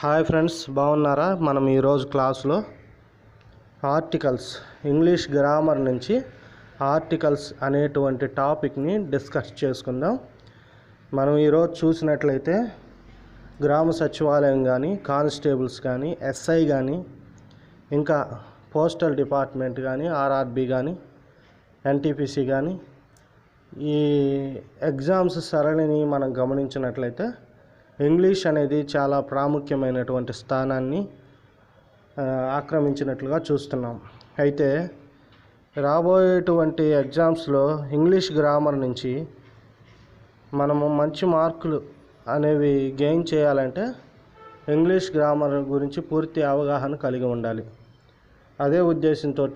Hi friends, బాగున్నారా? మనం ఈరోజు క్లాస్లో ఆర్టికల్స్, ఇంగ్లీష్ గ్రామర్ నుంచి ఆర్టికల్స్ అనేటువంటి టాపిక్ని డిస్కస్ చేసుకుందాం. మనం ఈరోజు చూసినట్లయితే గ్రామ సచివాలయం కానీ, కానిస్టేబుల్స్ కానీ, ఎస్ఐ కానీ, ఇంకా పోస్టల్ డిపార్ట్మెంట్ కానీ, ఆర్ఆర్బి కానీ, ఎన్టీపీసీ కానీ, ఈ ఎగ్జామ్స్ సరళిని మనం గమనించినట్లయితే ఇంగ్లీష్ అనేది చాలా ప్రాముఖ్యమైనటువంటి స్థానాన్ని ఆక్రమించినట్లుగా చూస్తున్నాం. అయితే రాబోయేటువంటి ఎగ్జామ్స్లో ఇంగ్లీష్ గ్రామర్ నుంచి మనము మంచి మార్కులు అనేవి గెయిన్ చేయాలంటే ఇంగ్లీష్ గ్రామర్ గురించి పూర్తి అవగాహన కలిగి ఉండాలి. అదే ఉద్దేశంతో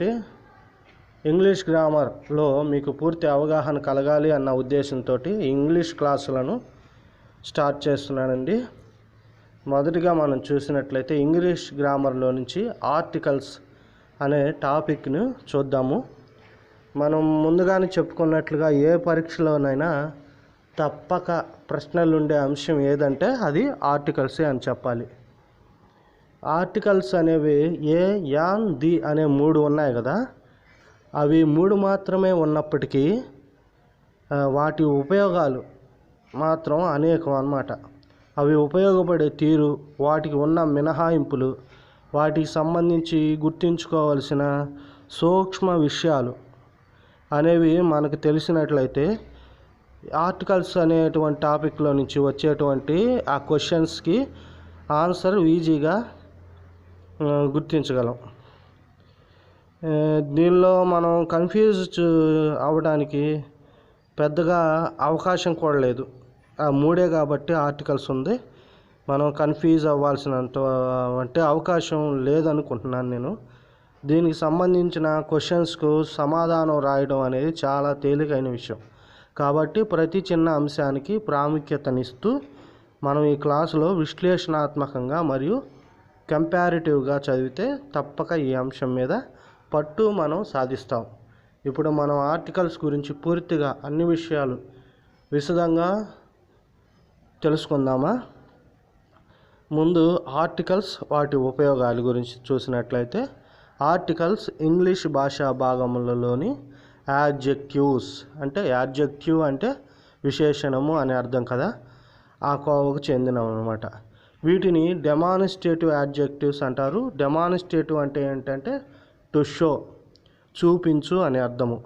ఇంగ్లీష్ గ్రామర్లో మీకు పూర్తి అవగాహన కలగాలి అన్న ఉద్దేశంతో ఇంగ్లీష్ క్లాసులను స్టార్ట్ చేస్తున్నానండి. మొదటిగా మనం చూసినట్లయితే ఇంగ్లీష్ గ్రామర్లో నుంచి ఆర్టికల్స్ అనే టాపిక్ను చూద్దాము. మనం ముందుగానే చెప్పుకున్నట్లుగా ఏ పరీక్షలోనైనా తప్పక ప్రశ్నలు ఉండే అంశం ఏదంటే అది ఆర్టికల్సే అని చెప్పాలి. ఆర్టికల్స్ అనేవి ఏ, యాన్, ది అనే 3 ఉన్నాయి కదా. అవి 3 మాత్రమే ఉన్నప్పటికీ వాటి ఉపయోగాలు మాత్రం అనేకం అన్నమాట. అవి ఉపయోగపడే తీరు, వాటికి ఉన్న మినహాయింపులు, వాటికి సంబంధించి గుర్తుంచుకోవాల్సిన సూక్ష్మ విషయాలు అనేవి మనకు తెలిసినట్లయితే ఆర్టికల్స్ అనేటువంటి టాపిక్లో నుంచి వచ్చేటువంటి ఆ క్వశ్చన్స్కి ఆన్సర్ ఈజీగా గుర్తించగలం. దీనిలో మనం కన్ఫ్యూజ్ అవ్వడానికి పెద్దగా అవకాశం కూడా లేదు. ఆ 3 కాబట్టి ఆర్టికల్స్ ఉంది. మనం కన్ఫ్యూజ్ అవ్వాల్సినంత అవకాశం లేదనుకుంటున్నాను నేను. దీనికి సంబంధించిన క్వశ్చన్స్కు సమాధానం రాయడం అనేది చాలా తేలికైన విషయం కాబట్టి ప్రతి చిన్న అంశానికి ప్రాముఖ్యతనిస్తూ మనం ఈ క్లాసులో విశ్లేషణాత్మకంగా మరియు కంపారిటివ్గా చదివితే తప్పక ఈ అంశం మీద పట్టు మనం సాధిస్తాం. ఇప్పుడు మనం ఆర్టికల్స్ గురించి పూర్తిగా అన్ని విషయాలు విశదంగా తెలుసుకుందామా? ముందు ఆర్టికల్స్, వాటి ఉపయోగాల గురించి చూసినట్లయితే ఆర్టికల్స్ ఇంగ్లీష్ భాషా భాగములలోని యాడ్జెక్టివ్స్, అంటే యాడ్జెక్టివ్ అంటే విశేషణము అని అర్థం కదా, ఆ కోవకు చెందినవి అన్నమాట. వీటిని డెమాన్స్ట్రేటివ్ యాడ్జెక్టివ్స్ అంటారు. డెమాన్స్ట్రేటివ్ అంటే ఏంటంటే టు షో, చూపించు అని అర్థము.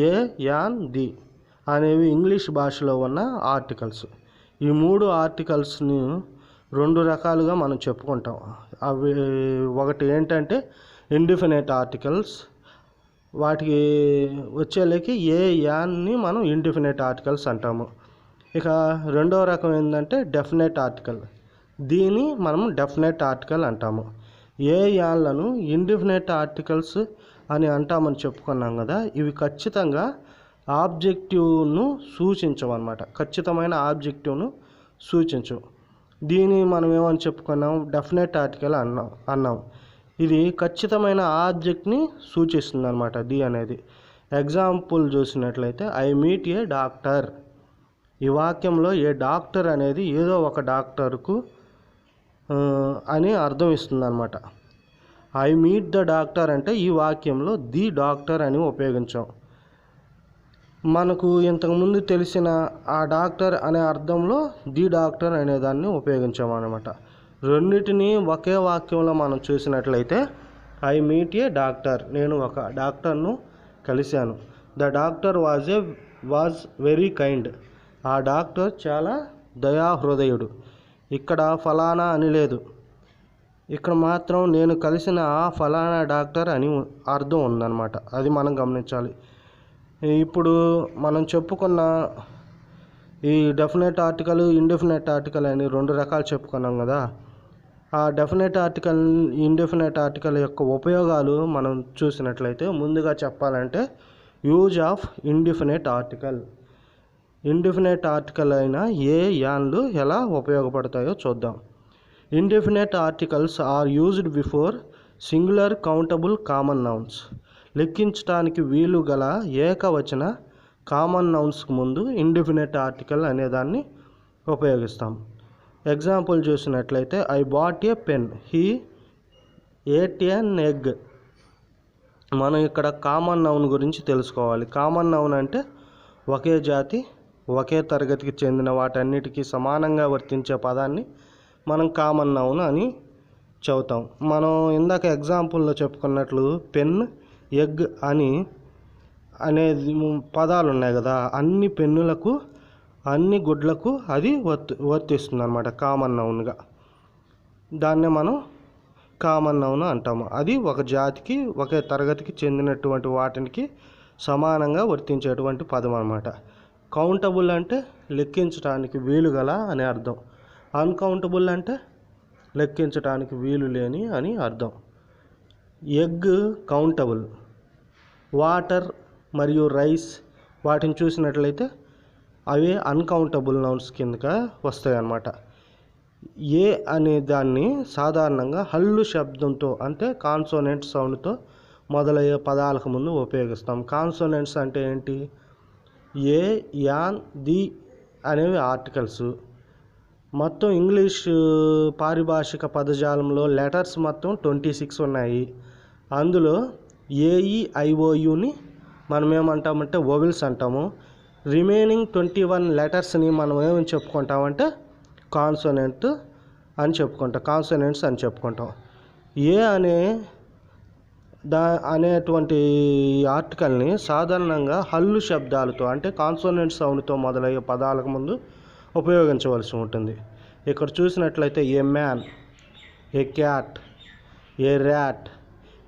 ఏ, యాన్, ది అనేవి ఇంగ్లీష్ భాషలో ఉన్న ఆర్టికల్స్. ఈ 3 ఆర్టికల్స్ని 2 రకాలుగా మనం చెప్పుకుంటాం. అవి ఒకటి ఏంటంటే ఇండిఫినైట్ ఆర్టికల్స్, వాటికి వచ్చేలేకి ఏ, యాన్ని మనం ఇండిఫినైట్ ఆర్టికల్స్ అంటాము. ఇక రెండవ రకం ఏంటంటే డెఫినెట్ ఆర్టికల్, దీన్ని మనం డెఫినెట్ ఆర్టికల్ అంటాము. ఏ, యాన్లను ఇండిఫినైట్ ఆర్టికల్స్ అని అంటామని చెప్పుకున్నాం కదా. ఇవి ఖచ్చితంగా ఆబ్జెక్టివ్ను సూచించవన్నమాట. ఖచ్చితమైన ఆబ్జెక్టివ్ను సూచించవు. దీన్ని మనం ఏమని చెప్పుకున్నాం, డెఫినెట్ ఆర్టికల్ అన్నాం. ఇది ఖచ్చితమైన ఆబ్జెక్ట్ని సూచిస్తుంది అనమాట ది అనేది. ఎగ్జాంపుల్ చూసినట్లయితే ఐ మీట్ ఏ డాక్టర్. ఈ వాక్యంలో ఏ డాక్టర్ అనేది ఏదో ఒక డాక్టర్కు అని అర్థం ఇస్తుంది అనమాట. ఐ మీట్ ద డాక్టర్ అంటే ఈ వాక్యంలో ది డాక్టర్ అని ఉపయోగించాం. మనకు ఇంతకుముందు తెలిసిన ఆ డాక్టర్ అనే అర్థంలో ది డాక్టర్ అనే దాన్ని ఉపయోగించామన్నమాట. రెండింటిని ఒకే వాక్యంలో మనం చూసినట్లయితే ఐ మీట్ ఏ డాక్టర్, నేను ఒక డాక్టర్ను కలిశాను. The doctor was very kind, ఆ డాక్టర్ చాలా దయాహృదయుడు. ఇక్కడ ఫలానా అని లేదు, ఇక్కడ మాత్రం నేను కలిసిన ఆ ఫలానా డాక్టర్ అని అర్థం ఉందన్నమాట. అది మనం గమనించాలి. ఇప్పుడు మనం చెప్పుకున్న ఈ డెఫినెట్ ఆర్టికల్, ఇండెఫినెట్ ఆర్టికల్ అని 2 రకాలు చెప్పుకున్నాం కదా. ఆ డెఫినెట్ ఆర్టికల్, ఇండెఫినెట్ ఆర్టికల్ యొక్క ఉపయోగాలు మనం చూసినట్లయితే ముందుగా చెప్పాలంటే use of indefinite article. Indefinite article అయిన ఏ, యాన్లు ఎలా ఉపయోగపడతాయో చూద్దాం. Indefinite articles are used before singular countable common nouns. లెక్కించడానికి వీలు గల ఏకవచన కామన్ నౌన్స్కి ముందు ఇండెఫినెట్ ఆర్టికల్ అనేదాన్ని ఉపయోగిస్తాం. ఎగ్జాంపుల్ చూసినట్లయితే I bought a pen, he ate an egg. మనం ఇక్కడ కామన్ నౌన్ గురించి తెలుసుకోవాలి. కామన్ నౌన్ అంటే ఒకే జాతి ఒకే తరగతికి చెందిన వాటన్నిటికీ సమానంగా వర్తించే పదాన్ని మనం కామన్ నౌన్ అని చెబుతాం. మనం ఇందాక ఎగ్జాంపుల్లో చెప్పుకున్నట్లు పెన్, ఎగ్ అనేది పదాలు ఉన్నాయి కదా, అన్ని పెన్నులకు అన్ని గుడ్లకు అది వర్తిస్తుంది అన్నమాట కామన్ నౌన్గా. దాన్నే మనం కామన్ నౌన్ అంటాము. అది ఒక జాతికి ఒకే తరగతికి చెందినటువంటి వాటికి సమానంగా వర్తించేటువంటి పదం అన్నమాట. కౌంటబుల్ అంటే లెక్కించడానికి వీలు గల అని అర్థం. అన్కౌంటబుల్ అంటే లెక్కించడానికి వీలు లేని అని అర్థం. Egg countable. వాటర్ మరియు రైస్ వాటిని చూసినట్లయితే అవి అన్కౌంటబుల్ నౌన్స్ కిందగా వస్తాయి అన్నమాట. ఏ అనే దాన్ని సాధారణంగా హల్లు శబ్దంతో అంటే కాన్సోనెంట్ సౌండ్తో మొదలయ్యే పదాలకు ముందు ఉపయోగిస్తాం. కాన్సోనెంట్స్ అంటే ఏంటి? ఏ, యాన్, ది అనేవి ఆర్టికల్స్. మొత్తం ఇంగ్లీష్ పారిభాషిక పదజాలంలో లెటర్స్ మొత్తం 26 ఉన్నాయి. అందులో ఏఈఐఓయుని మనం ఏమంటామంటే వొవెల్స్ అంటాము. రిమైనింగ్ 21 లెటర్స్ని మనం ఏమని చెప్పుకుంటామంటే కాన్సోనెంట్స్ అని చెప్పుకుంటాం. ఏ అనేటువంటి ఆర్టికల్ని సాధారణంగా హల్లు శబ్దాలతో అంటే కాన్సోనెంట్ సౌండ్తో మొదలయ్యే పదాలకు ముందు ఉపయోగించవలసి ఉంటుంది. ఇక్కడ చూసినట్లయితే ఏ మ్యాన్, ఏ క్యాట్, ఏ ర్యాట్,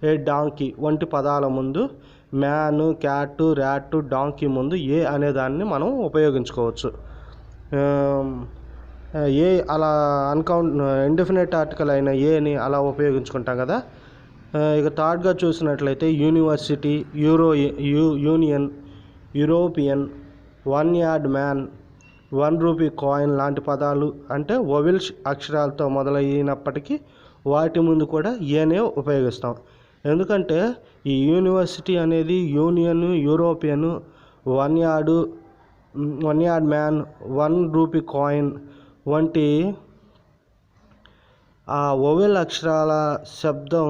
ఏ డాంకీ వంటి పదాల ముందు మ్యాన్, క్యాట్, ర్యాట్, డాంకీ ముందు ఏ అనేదాన్ని మనం ఉపయోగించుకోవచ్చు. ఏ అలా ఇండెఫినెట్ ఆర్టికల్ అయిన ఏని అలా ఉపయోగించుకుంటాం కదా. ఇక థర్డ్గా చూసినట్లయితే university, union, European, 1 yard man, 1 rupee coin లాంటి పదాలు అంటే వొవెల్ అక్షరాలతో మొదలైనప్పటికీ వాటి ముందు కూడా ఏనే ఉపయోగిస్తాం. ఎందుకంటే ఈ యూనివర్సిటీ అనేది union, European, 1 yard man, 1 rupee coin వంటి ఆ వొవెల్ అక్షరాల శబ్దం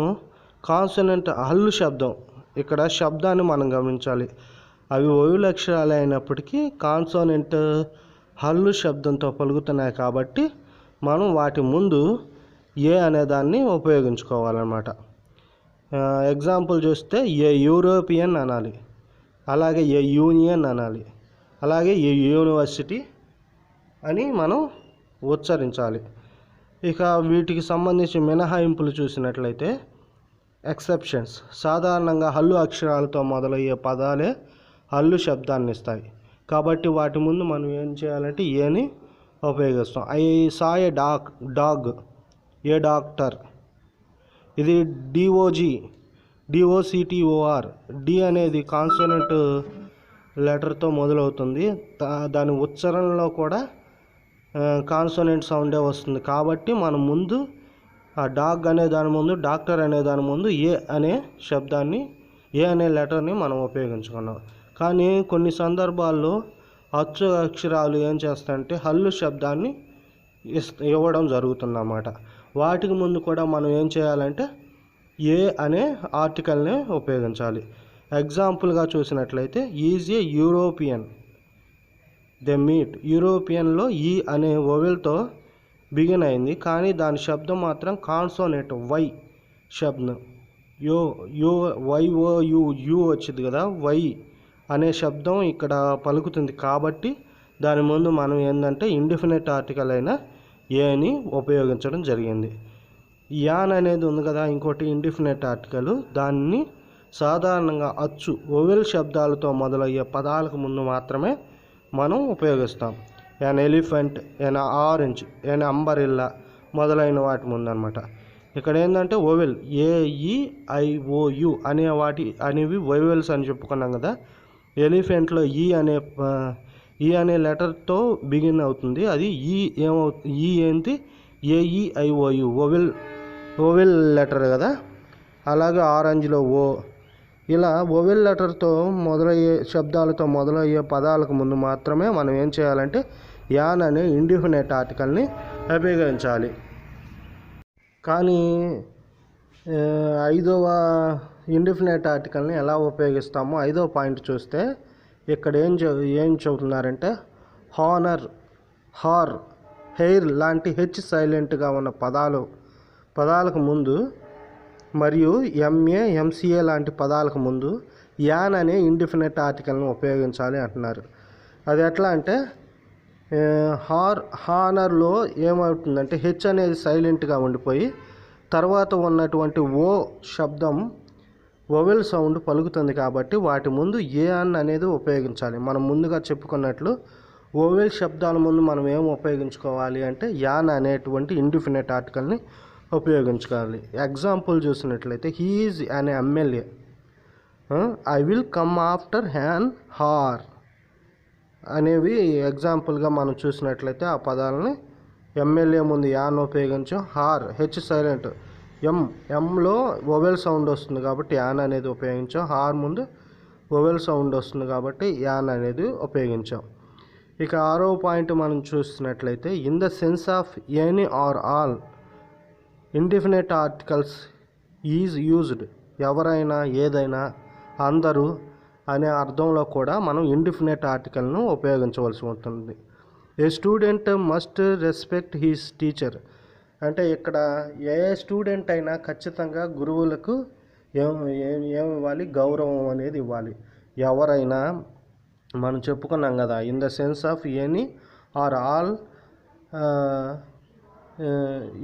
కాన్సోనెంట్ హల్లు శబ్దం. ఇక్కడ శబ్దాన్ని మనం గమనించాలి. అవి వొవెల్ అక్షరాలు అయినప్పటికీ కాన్సోనెంట్ హల్లు శబ్దంతో పలుకుతున్నాయి కాబట్టి మనం వాటి ముందు ఏ అనేదాన్ని ఉపయోగించుకోవాలన్నమాట. ఎగ్జాంపుల్ చూస్తే ఏ యూరోపియన్ అనాలి, అలాగే ఏ యూనియన్ అనాలి, అలాగే ఏ యూనివర్సిటీ అని మనం ఉచ్చరించాలి. ఇక వీటికి సంబంధించి మినహాయింపులు చూసినట్లయితే ఎక్సెప్షన్స్. సాధారణంగా హల్లు అక్షరాలతో మొదలయ్యే పదాలే హల్లు శబ్దాన్ని ఇస్తాయి కాబట్టి వాటి ముందు మనం ఏం చేయాలంటే ఏని ఉపయోగిస్తాం. I saw A dog, A doctor. ఇది డిఓసిటిఓఆర్. డి అనేది కాన్సోనెంట్ లెటర్తో మొదలవుతుంది. దాని ఉచ్చారణలో కూడా కాన్సోనెంట్ సౌండే వస్తుంది కాబట్టి మనం ముందు ఆ డాగ్ అనే దాని ముందు, డాక్టర్ అనే దాని ముందు ఏ అనే శబ్దాన్ని, ఏ అనే లెటర్ని మనం ఉపయోగించుకున్నాం. కానీ కొన్ని సందర్భాల్లో అచ్చు అక్షరాలు ఏం చేస్తాయంటే హల్లు శబ్దాన్ని ఇవ్వడం జరుగుతుందన్నమాట. వాటికి ముందు కూడా మనం ఏం చేయాలంటే ఏ అనే ఆర్టికల్ని ఉపయోగించాలి. ఎగ్జాంపుల్గా చూసినట్లయితే is a European, they meet. యూరోపియన్లో ఈ అనే వొవెల్తో బిగిన్ అయింది కానీ దాని శబ్దం మాత్రం కాన్సోనెంట్ వై శబ్దం. యు వచ్చింది కదా, వై అనే శబ్దం ఇక్కడ పలుకుతుంది కాబట్టి దాని ముందు మనం ఏంటంటే ఇండిఫినెట్ ఆర్టికల్ అయిన ఏని ఉపయోగించడం జరిగింది. యాన్ అనేది ఉంది కదా ఇంకోటి ఇండిఫినెట్ ఆర్టికల్, దాన్ని సాధారణంగా అచ్చు వొవెల్ శబ్దాలతో మొదలయ్యే పదాలకు ముందు మాత్రమే మనం ఉపయోగిస్తాం. An elephant, an orange, an umbrella మొదలైన వాటి ముందు అనమాట. ఇక్కడ ఏంటంటే వొవెల్ ఏఈఐఓయు అనేవి వొవెల్స్ అని చెప్పుకున్నాం కదా. ఎలిఫెంట్లో ఈ అనే లెటర్తో బిగిన్ అవుతుంది. అది ఏంటి ఏఈఐఓయు వొవెల్ లెటర్ కదా. అలాగే ఆరెంజ్లో ఓ. ఇలా వొవెల్ లెటర్తో మొదలయ్యే శబ్దాలతో మొదలయ్యే పదాలకు ముందు మాత్రమే మనం ఏం చేయాలంటే యాన్ అనే ఇండిఫినెట్ ఆర్టికల్ని ఉపయోగించాలి. కానీ 5వ ఇండిఫినెట్ ఆర్టికల్ని ఎలా ఉపయోగిస్తామో 5వ పాయింట్ చూస్తే ఇక్కడ ఏం చెబుతున్నారంటే హానర్, హార్, హెయిర్ లాంటి హెచ్ సైలెంట్గా ఉన్న పదాలకు ముందు మరియు ఎంఏ, ఎంసీఏ లాంటి పదాలకు ముందు యాన్ అనే ఇండిఫినెట్ ఆర్టికల్ని ఉపయోగించాలి అంటున్నారు. అది ఎట్లా అంటే హానర్లో ఏమవుతుందంటే హెచ్ అనేది సైలెంట్గా ఉండిపోయి తర్వాత ఉన్నటువంటి ఓ శబ్దం వొవెల్ సౌండ్ పలుకుతుంది కాబట్టి వాటి ముందు యాన్ అనేది ఉపయోగించాలి. మనం ముందుగా చెప్పుకున్నట్లు వొవెల్ శబ్దాల ముందు మనం ఏం ఉపయోగించుకోవాలి అంటే యాన్ అనేటువంటి ఇండిఫినెట్ ఆర్టికల్ని ఉపయోగించుకోవాలి. ఎగ్జాంపుల్ చూసినట్లయితే he is an MLA, I will come after an hour అనేవి ఎగ్జాంపుల్గా మనం చూసినట్లయితే ఆ పదాలని ఎమ్మెల్యే ముందు యాన్ ఉపయోగించాం, హార్ హెచ్ సైలెంట్ ఎంలో వొవెల్ సౌండ్ వస్తుంది కాబట్టి యాన్ అనేది ఉపయోగించాం, హార్ ముందు వొవెల్ సౌండ్ వస్తుంది కాబట్టి యాన్ అనేది ఉపయోగించాం. ఇక 6వ పాయింట్ మనం చూసినట్లయితే in the sense of any or all indefinite articles is used, ఎవరైనా, ఏదైనా, అందరూ అనే అర్థంలో కూడా మనం ఇండిఫినెట్ ఆర్టికల్ను ఉపయోగించవలసి ఉంటుంది. A student must respect his teacher అంటే ఇక్కడ ఏ స్టూడెంట్ అయినా ఖచ్చితంగా గురువులకు ఏమివ్వాలి, గౌరవం అనేది ఇవ్వాలి. ఎవరైనా మనం చెప్పుకున్నాం కదా in the sense of any or all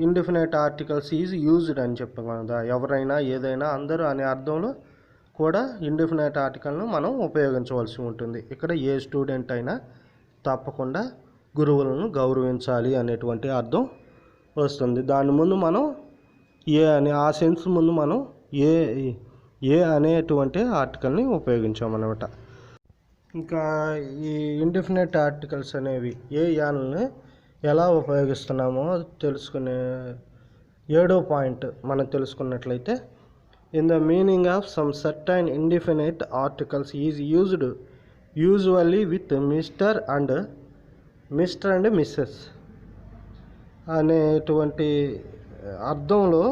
indefinite articles is used అని చెప్పాం కదా. ఎవరైనా, ఏదైనా, అందరూ అనే అర్థంలో కూడా ఇండిఫినెట్ ఆర్టికల్ను మనం ఉపయోగించవలసి ఉంటుంది. ఇక్కడ ఏ స్టూడెంట్ అయినా తప్పకుండా గురువులను గౌరవించాలి అనేటువంటి అర్థం వస్తుంది. దాని ముందు మనం ఏ అనే ఆ సెన్స్ ముందు మనం ఏ అనేటువంటి ఆర్టికల్ని ఉపయోగించామన్నమాట. ఇంకా ఈ ఇండిఫినెట్ ఆర్టికల్స్ అనేవి యాన్ని ఎలా ఉపయోగిస్తున్నామో తెలుసుకునే 7వ పాయింట్ మనం తెలుసుకున్నట్లయితే in the meaning of some certain indefinite articles is used usually with Mr and Mrs అనేటువంటి అర్థంలో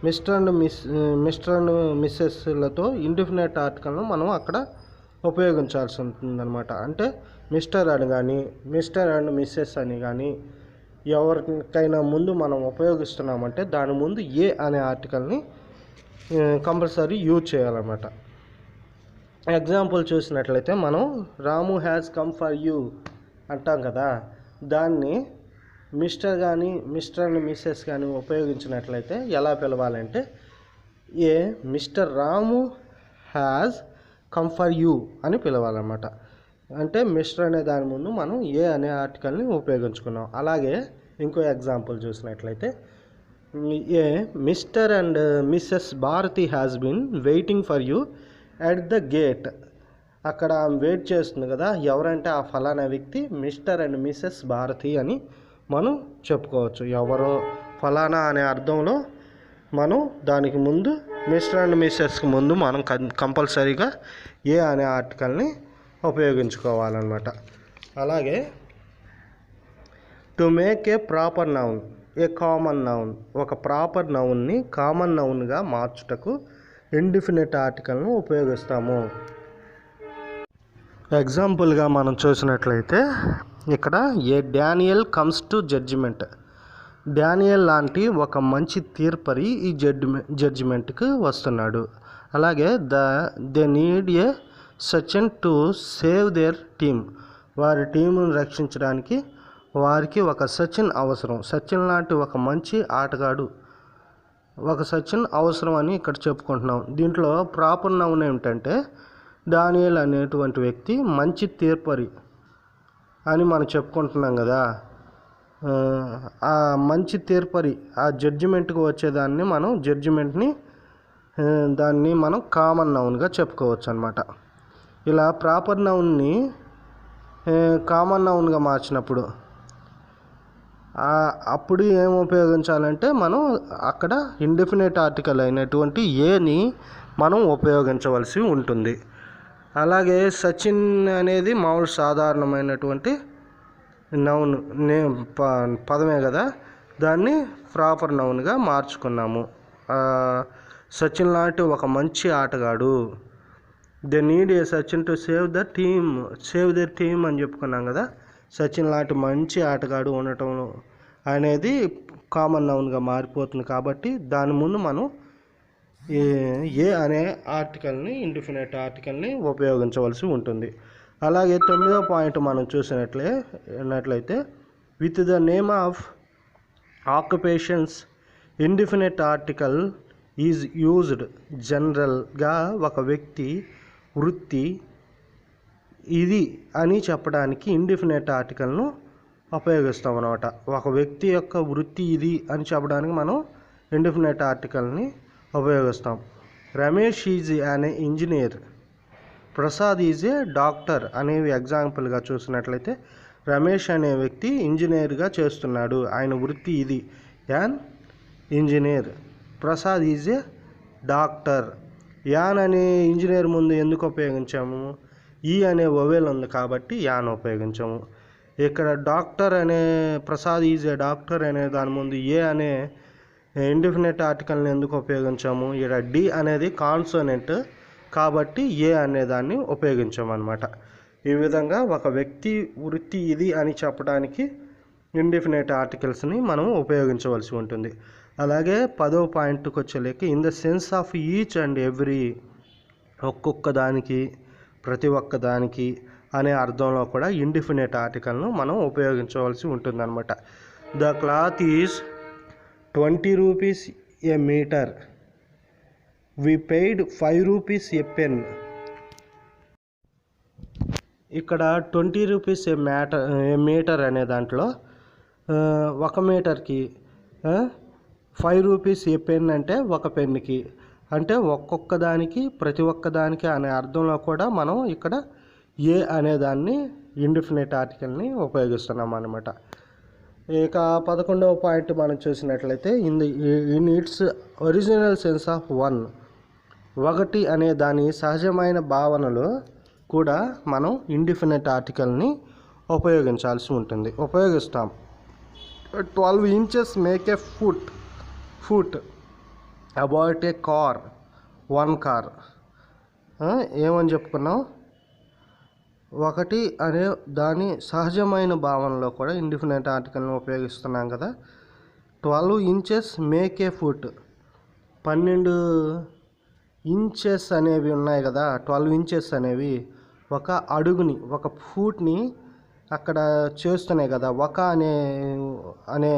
మిస్టర్ అండ్ మిస్సెస్లతో ఇండిఫినెట్ ఆర్టికల్ను మనం అక్కడ ఉపయోగించాల్సి ఉంటుందన్నమాట. అంటే మిస్టర్ అని కానీ మిస్టర్ అండ్ మిస్సెస్ అని కానీ ఎవరికైనా ముందు మనం ఉపయోగిస్తున్నామంటే దాని ముందు ఏ అనే ఆర్టికల్ని కంపల్సరీ యూజ్ చేయాలన్నమాట. ఎగ్జాంపుల్ చూసినట్లయితే మనం రాము హ్యాస్ కమ్ ఫర్ యూ అంటాం కదా, దాన్ని మిస్టర్ కానీ మిస్టర్ అండ్ మిస్సెస్ కానీ ఉపయోగించినట్లయితే ఎలా పిలవాలంటే Mr Ramu has come for you అని పిలవాలన్నమాట. అంటే మిస్టర్ అనే దాని ముందు మనం ఏ అనే ఆర్టికల్ని ఉపయోగించుకున్నాం. అలాగే ఇంకో ఎగ్జాంపుల్ చూసినట్లయితే Mr and Mrs Bharati has been waiting for you at the gate. అక్కడ వెయిట్ చేస్తుంది కదా, ఎవరంటే ఆ ఫలానా వ్యక్తి మిస్టర్ అండ్ మిస్సెస్ భారతి అని మనం చెప్పుకోవచ్చు. ఎవరో ఫలానా అనే అర్థంలో మనం దానికి ముందు మిస్టర్ అండ్ మిస్సెస్కి ముందు మనం కంపల్సరీగా ఏ అనే ఆర్టికల్ని ఉపయోగించుకోవాలన్నమాట. అలాగే to make a proper noun a common noun, ఒక ప్రాపర్ నౌన్ని కామన్ నౌన్గా మార్చుటకు ఇండిఫినెట్ ఆర్టికల్ను ఉపయోగిస్తాము. ఎగ్జాంపుల్గా మనం చూసినట్లయితే ఇక్కడ a Daniel comes to judgement, Daniel లాంటి ఒక మంచి తీర్పరి ఈ జడ్జిమెంట్కి వస్తున్నాడు. అలాగే they need a Sachin to save their team, వారి టీమును రక్షించడానికి వారికి ఒక సచిన్ అవసరం. సచిన్ లాంటి ఒక మంచి ఆటగాడు, ఒక సచిన్ అవసరం అని ఇక్కడ చెప్పుకుంటున్నాం. దీంట్లో ప్రాపర్ నౌన్ ఏమిటంటే డానియల్ అనేటువంటి వ్యక్తి మంచి తీర్పరి అని మనం చెప్పుకుంటున్నాం కదా. ఆ మంచి తీర్పరి ఆ జడ్జిమెంట్కి వచ్చేదాన్ని మనం దాన్ని మనం కామన్ నౌన్గా చెప్పుకోవచ్చు అన్నమాట. ఇలా ప్రాపర్ నౌన్ని కామన్ నౌన్గా మార్చినప్పుడు అప్పుడు ఏం ఉపయోగించాలంటే మనం అక్కడ ఇండిఫినెట్ ఆర్టికల్ అయినటువంటి ఏని మనం ఉపయోగించవలసి ఉంటుంది. అలాగే సచిన్ అనేది మామూలు సాధారణమైనటువంటి నౌన్ పదమే కదా, దాన్ని ప్రాపర్ నౌన్గా మార్చుకున్నాము. సచిన్ లాంటి ఒక మంచి ఆటగాడు. They need a Sachin to save there team అని చెప్పుకున్నాం కదా. సచిన్ లాంటి మంచి ఆటగాడు ఉండటం అనేది కామన్ నౌన్గా మారిపోతుంది కాబట్టి దాని ముందు మనం ఏ అనే ఆర్టికల్ని, ఇండిఫినిట్ ఆర్టికల్ని ఉపయోగించవలసి ఉంటుంది. అలాగే 9వ పాయింట్ మనం చూసినట్లయితే with the name of occupations indefinite article is used. జనరల్గా ఒక వ్యక్తి వృత్తి ఇది అని చెప్పడానికి ఇండిఫినిట్ ఆర్టికల్ను ఉపయోగిస్తాం అన్నమాట. ఒక వ్యక్తి యొక్క వృత్తి ఇది అని చెప్పడానికి మనం ఇండిఫినిట్ ఆర్టికల్ని ఉపయోగిస్తాం. రమేష్ ఈజ్ అనే engineer, Prasad is a doctor అనేవి ఎగ్జాంపుల్గా చూసినట్లయితే రమేష్ అనే వ్యక్తి ఇంజనీర్గా చేస్తున్నాడు, ఆయన వృత్తి ఇది, an engineer. Prasad is a doctor. An అనే ఇంజనీర్ ముందు ఎందుకు ఉపయోగించాము? ఈ అనే వొవెల్ ఉంది కాబట్టి యాన్ ఉపయోగించాము. ఇక్కడ డాక్టర్ అనే ప్రసాద్ ఈజ్ ఏ డాక్టర్ అనే దాని ముందు ఏ అనే ఇండిఫినిట్ ఆర్టికల్ని ఎందుకు ఉపయోగించాము? ఇక్కడ డి అనేది కాన్సోనెంట్ కాబట్టి ఏ అనే దాన్ని ఉపయోగించామన్నమాట. ఈ విధంగా ఒక వ్యక్తి వృత్తి ఇది అని చెప్పడానికి ఇండిఫినిట్ ఆర్టికల్స్ని మనం ఉపయోగించవలసి ఉంటుంది. అలాగే 10వ పాయింట్కి వచ్చేలేక in the sense of each and every, ఒక్కొక్క దానికి, ప్రతి ఒక్క దానికి అనే అర్థంలో కూడా ఇండిఫినిట్ ఆర్టికల్ను మనం ఉపయోగించవలసి ఉంటుందన్నమాట. The cloth is 20 rupees a metre, we paid 5 rupees a pen. ఇక్కడ 20 రూపీస్ ఏ మీటర్ అనే దాంట్లో 1 మీటర్కి 5 రూపీస్ ఏ పెన్ అంటే 1 పెన్నుకి, అంటే ఒక్కొక్క దానికి, ప్రతి ఒక్క దానికి అనే అర్థంలో కూడా మనం ఇక్కడ ఏ అనేదాన్ని ఇండిఫినిట్ ఆర్టికల్ని ఉపయోగిస్తున్నాం అన్నమాట. ఇక 11వ పాయింట్ మనం చూసినట్లయితే in it's original sense of one, ఒకటి అనే దాని సహజమైన భావనలో కూడా మనం ఇండిఫినిట్ ఆర్టికల్ని ఉపయోగిస్తాం. 12 inches make a foot about a car, 1 car. ఏమని చెప్పుకున్నాం? ఒకటి అనే దాని సహజమైన భావనలో కూడా ఇండిఫినిట్ ఆర్టికల్ని ఉపయోగిస్తున్నాం కదా. 12 inches make a foot, 12 inches అనేవి ఉన్నాయి కదా. 12 inches అనేవి ఒక అడుగుని, ఒక ఫూట్ని అక్కడ చేస్తున్నాయి కదా. ఒక అనే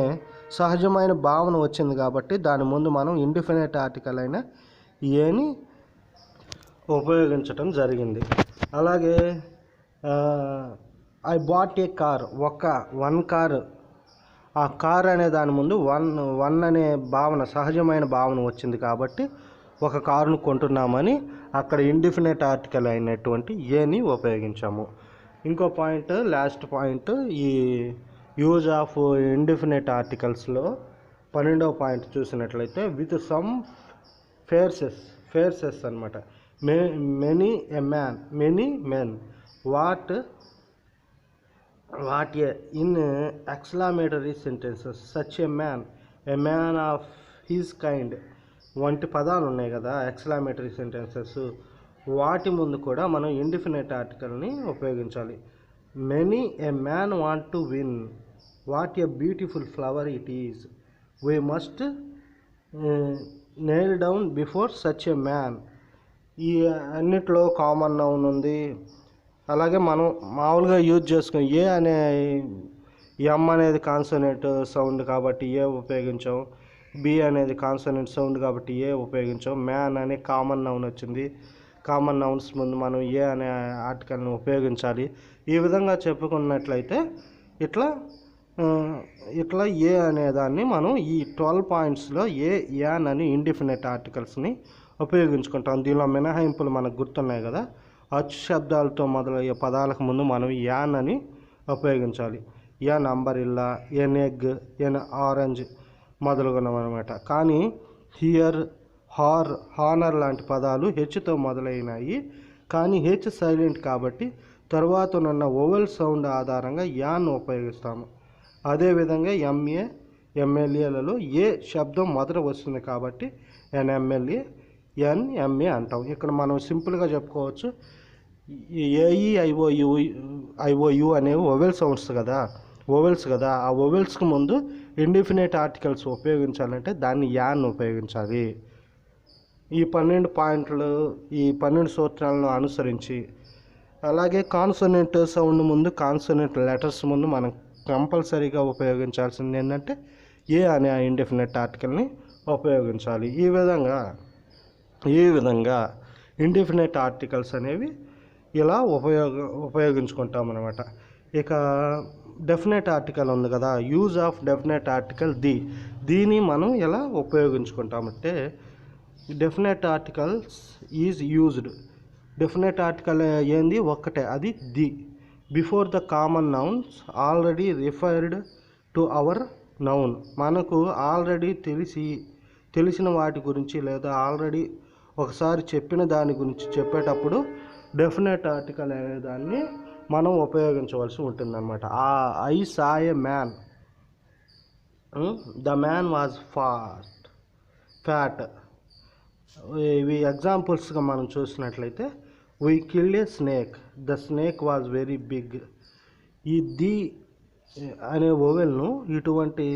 సహజమైన భావన వచ్చింది కాబట్టి దాని ముందు మనం ఇండిఫినిట్ ఆర్టికల్ అయిన ఏని ఉపయోగించటం జరిగింది. అలాగే I bought A car, 1 car. ఆ కార్ అనే దాని ముందు వన్ అనే భావన, సహజమైన భావన వచ్చింది కాబట్టి ఒక కారును కొంటున్నామని అక్కడ ఇండిఫినిట్ ఆర్టికల్ అయినటువంటి ఏని ఉపయోగించాము. ఇంకో పాయింట్, లాస్ట్ పాయింట్, ఈ యూజ్ ఆఫ్ ఇండిఫినిట్ ఆర్టికల్స్లో 12వ పాయింట్ చూసినట్లయితే విత్ సమ్ ఫేర్సెస్ అనమాట. Many men, what a in exclamatory sentences, such a man of his kind వంటి పదాలు ఉన్నాయి కదా ఎక్స్క్లమేటరీ సెంటెన్సెస్. వాటి ముందు కూడా మనం ఇండిఫినిట్ ఆర్టికల్ని ఉపయోగించాలి. Many A man want to win, what a beautiful flower it is, we must nail down before such a man. ఈ అన్నిట్లో కామన్ నౌన్ ఉంది. అలాగే మనం మామూలుగా యూజ్ చేసుకుని ఏ అనే ఎమ్ అనేది కాన్సోనెంట్ సౌండ్ కాబట్టి ఏ ఉపయోగించాం, బి అనేది కాన్సోనెంట్ సౌండ్ కాబట్టి ఏ ఉపయోగించాం, మ్యాన్ అనే కామన్ నౌన్ వచ్చింది. కామన్ నౌన్స్ ముందు మనం ఏ అనే ఆర్టికల్ని ఉపయోగించాలి. ఈ విధంగా చెప్పుకున్నట్లయితే ఇట్లా ఏ అనేదాన్ని మనం ఈ 12 పాయింట్స్లో యాన్ అని ఇండిఫినిట్ ఆర్టికల్స్ని ఉపయోగించుకుంటాం. దీనిలో మినహాయింపులు మనకు గుర్తున్నాయి కదా. అచ్చు శబ్దాలతో మొదలయ్యే పదాలకు ముందు మనం యాన్ అని ఉపయోగించాలి. ఎన్ అంబరిల్లా, ఎన్ ఎగ్, ఎన్ ఆరెంజ్ మొదలుగున్నవన్నమాట. కానీ హియర్, హానర్ లాంటి పదాలు హెచ్తో మొదలైనాయి. కానీ హెచ్ సైలెంట్ కాబట్టి తర్వాత ఉన్న వొవెల్ సౌండ్ ఆధారంగా యాన్ ఉపయోగిస్తాము. అదేవిధంగా ఎంఏ, ఎంఎల్ఏలలో ఏ శబ్దం మొదట వస్తుంది కాబట్టి ఎన్ఎంఎల్ఏ, ఎన్ఎంఏ అంటాం. ఇక్కడ మనం సింపుల్గా చెప్పుకోవచ్చు, ఏఈ, ఐఓయు అనేవి వొవెల్స్ కదా. ఆ వొవెల్స్కి ముందు ఇండిఫినైట్ ఆర్టికల్స్ ఉపయోగించాలంటే దాన్ని యాన్ ఉపయోగించాలి. ఈ 12 పాయింట్లు, ఈ 12 సూత్రాలను అనుసరించి, అలాగే కాన్సోనెంట్ సౌండ్ ముందు, కాన్సోనెంట్ లెటర్స్ ముందు మనం కంపల్సరీగా ఉపయోగించాల్సింది ఏంటంటే ఏ అనే ఆ ఇండిఫినైట్ ఆర్టికల్ని ఉపయోగించాలి. ఈ విధంగా ఇండిఫినైట్ ఆర్టికల్స్ అనేవి ఇలా ఉపయోగించుకుంటాం అన్నమాట. ఇక డెఫినెట్ ఆర్టికల్ ఉంది కదా, యూజ్ ఆఫ్ డెఫినెట్ ఆర్టికల్ దీన్ని మనం ఎలా ఉపయోగించుకుంటామంటే definite articles is used. Definite article ఏంది, ఒక్కటే, అది before the common nouns already referred to our noun. మనకు ఆల్రెడీ తెలిసిన వాటి గురించి లేదా ఆల్రెడీ ఒకసారి చెప్పిన దాని గురించి చెప్పేటప్పుడు డెఫినెట్ ఆర్టికల్ అనే దాన్ని మనం ఉపయోగించవలసి ఉంటుందన్నమాట. I saw a man, the man was fat. ఇవి ఎగ్జాంపుల్స్గా మనం చూసినట్లయితే we killed a snake, the snake was very big. ఈ అనే వొవెల్ను, ఇటువంటి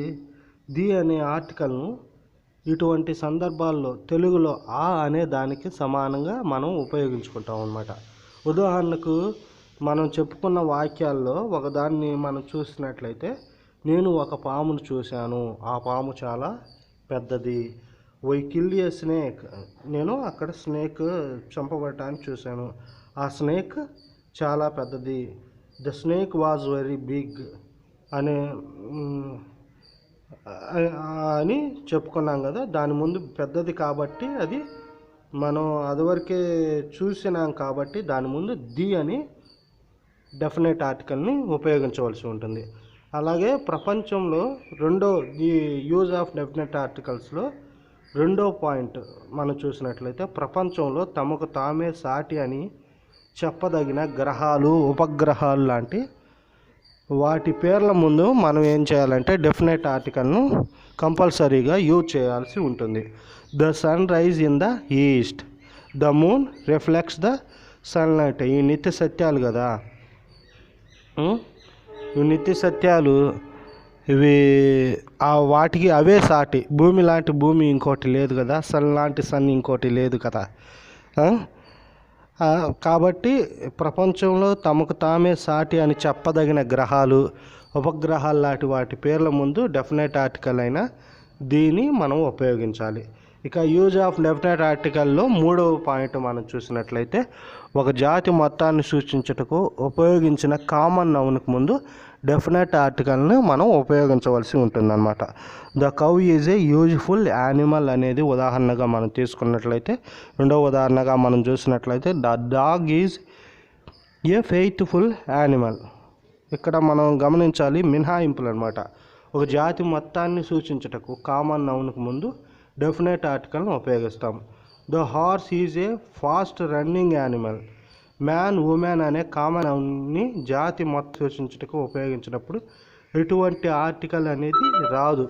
అనే ఆర్టికల్ను ఇటువంటి సందర్భాల్లో తెలుగులో అనే దానికి సమానంగా మనం ఉపయోగించుకుంటాం అన్నమాట. ఉదాహరణకు మనం చెప్పుకున్న వాక్యాల్లో ఒకదాన్ని మనం చూసినట్లయితే, నేను ఒక పామును చూశాను, ఆ పాము చాలా పెద్దది. వై కిల్డ్ ఏ స్నేక్, నేను అక్కడ స్నేక్ చంపబడటానికి చూశాను, ఆ స్నేక్ చాలా పెద్దది. The snake was very big అని చెప్పుకున్నాం కదా. దాని ముందు పెద్దది కాబట్టి అది మనం అదివరకే చూసినాం కాబట్టి దాని ముందు అని డెఫినెట్ ఆర్టికల్ని ఉపయోగించవలసి ఉంటుంది. అలాగే ప్రపంచంలో ఈ యూజ్ ఆఫ్ డెఫినెట్ ఆర్టికల్స్లో రెండో పాయింట్ మనం చూసినట్లయితే, ప్రపంచంలో తమకు తామే సాటి అని చెప్పదగిన గ్రహాలు, ఉపగ్రహాలు లాంటి వాటి పేర్ల ముందు మనం ఏం చేయాలంటే డెఫినెట్ ఆర్టికల్ను కంపల్సరీగా యూజ్ చేయాల్సి ఉంటుంది. The sun rise in the east, the moon reflects the sunlight. ఈ నిత్య సత్యాలు కదా, ఈ నిత్య సత్యాలు ఇవి వాటికి అవే సాటి. భూమి లాంటి భూమి ఇంకోటి లేదు కదా, సన్ లాంటి సన్ ఇంకోటి లేదు కదా. కాబట్టి ప్రపంచంలో తమకు తామే సాటి అని చెప్పదగిన గ్రహాలు, ఉపగ్రహాలు లాంటి వాటి పేర్ల ముందు డెఫినెట్ ఆర్టికల్ అయిన దీన్ని మనం ఉపయోగించాలి. ఇక యూజ్ ఆఫ్ డెఫినెట్ ఆర్టికల్లో మూడవ పాయింట్ మనం చూసినట్లయితే, ఒక జాతి మొత్తాన్ని సూచించుటకు ఉపయోగించిన కామన్ నౌన్కి ముందు డెఫినెట్ ఆర్టికల్ని మనం ఉపయోగించవలసి ఉంటుందన్నమాట. The cow is a useful animal అనేది ఉదాహరణగా మనం తీసుకున్నట్లయితే, రెండవ ఉదాహరణగా మనం చూసినట్లయితే the dog is a faithful animal. ఇక్కడ మనం గమనించాలి మినహాయింపులు అనమాట. ఒక జాతి మొత్తాన్ని సూచించుటకు కామన్ నౌన్కి ముందు డెఫినెట్ ఆర్టికల్ని ఉపయోగిస్తాం. The horse is a fast running animal. Man, women అనే కామన్ నౌన్ని జాతి మొత్తం సూచించుటకు ఉపయోగించినప్పుడు ఎటువంటి ఆర్టికల్ అనేది రాదు.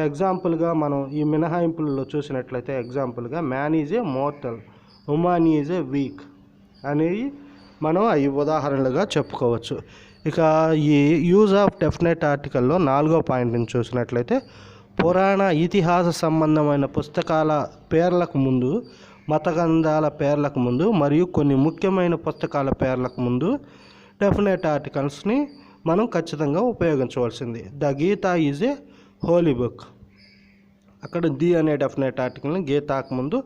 ఎగ్జాంపుల్గా మనం ఈ మినహాయింపుల్లో చూసినట్లయితే, ఎగ్జాంపుల్గా man is a mortal, woman is a week అనేవి మనం అవి ఉదాహరణలుగా చెప్పుకోవచ్చు. ఇక ఈ యూజ్ ఆఫ్ డెఫినెట్ ఆర్టికల్లో నాలుగో పాయింట్ని చూసినట్లయితే, పురాణ ఇతిహాస సంబంధమైన పుస్తకాల పేర్లకు ముందు, మత గ్రంథాల పేర్లకు ముందు మరియు కొన్ని ముఖ్యమైన పుస్తకాల పేర్లకు ముందు డెఫినెట్ ఆర్టికల్స్ని మనం ఖచ్చితంగా ఉపయోగించవలసింది. The Gita is a holy book. అక్కడ అనే డెఫినెట్ ఆర్టికల్ని గీతాకు ముందు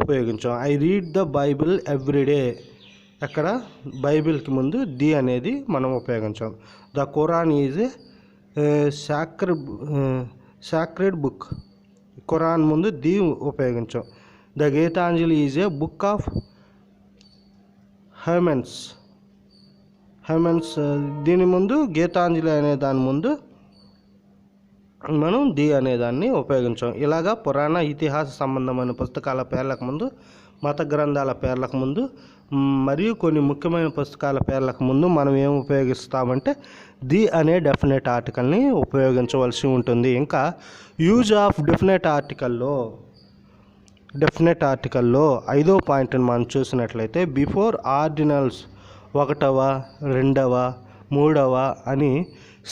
ఉపయోగించాం. I read the Bible every day. అక్కడ బైబిల్కి ముందు అనేది మనం ఉపయోగించాం. The Quran is a sacred book. Quran ముందు ఉపయోగించాం. The Gitanjali is a book of hymns. దీని ముందు గీతాంజలి అనే దాని ముందు మనం అనే దాన్ని ఉపయోగించాం. ఇలాగా పురాణ ఇతిహాస సంబంధమైన పుస్తకాల పేర్లకు ముందు, మత గ్రంథాల పేర్లకు ముందు మరియు కొన్ని ముఖ్యమైన పుస్తకాల పేర్లకు ముందు మనం ఏం ఉపయోగిస్తామంటే ది అనే డెఫినెట్ ఆర్టికల్ని ఉపయోగించవలసి ఉంటుంది. ఇంకా యూజ్ ఆఫ్ డెఫినెట్ ఆర్టికల్లో 5వ పాయింట్ని మనం చూసినట్లయితే బిఫోర్ ఆర్డినల్స్ 1వ 2వ 3వ అని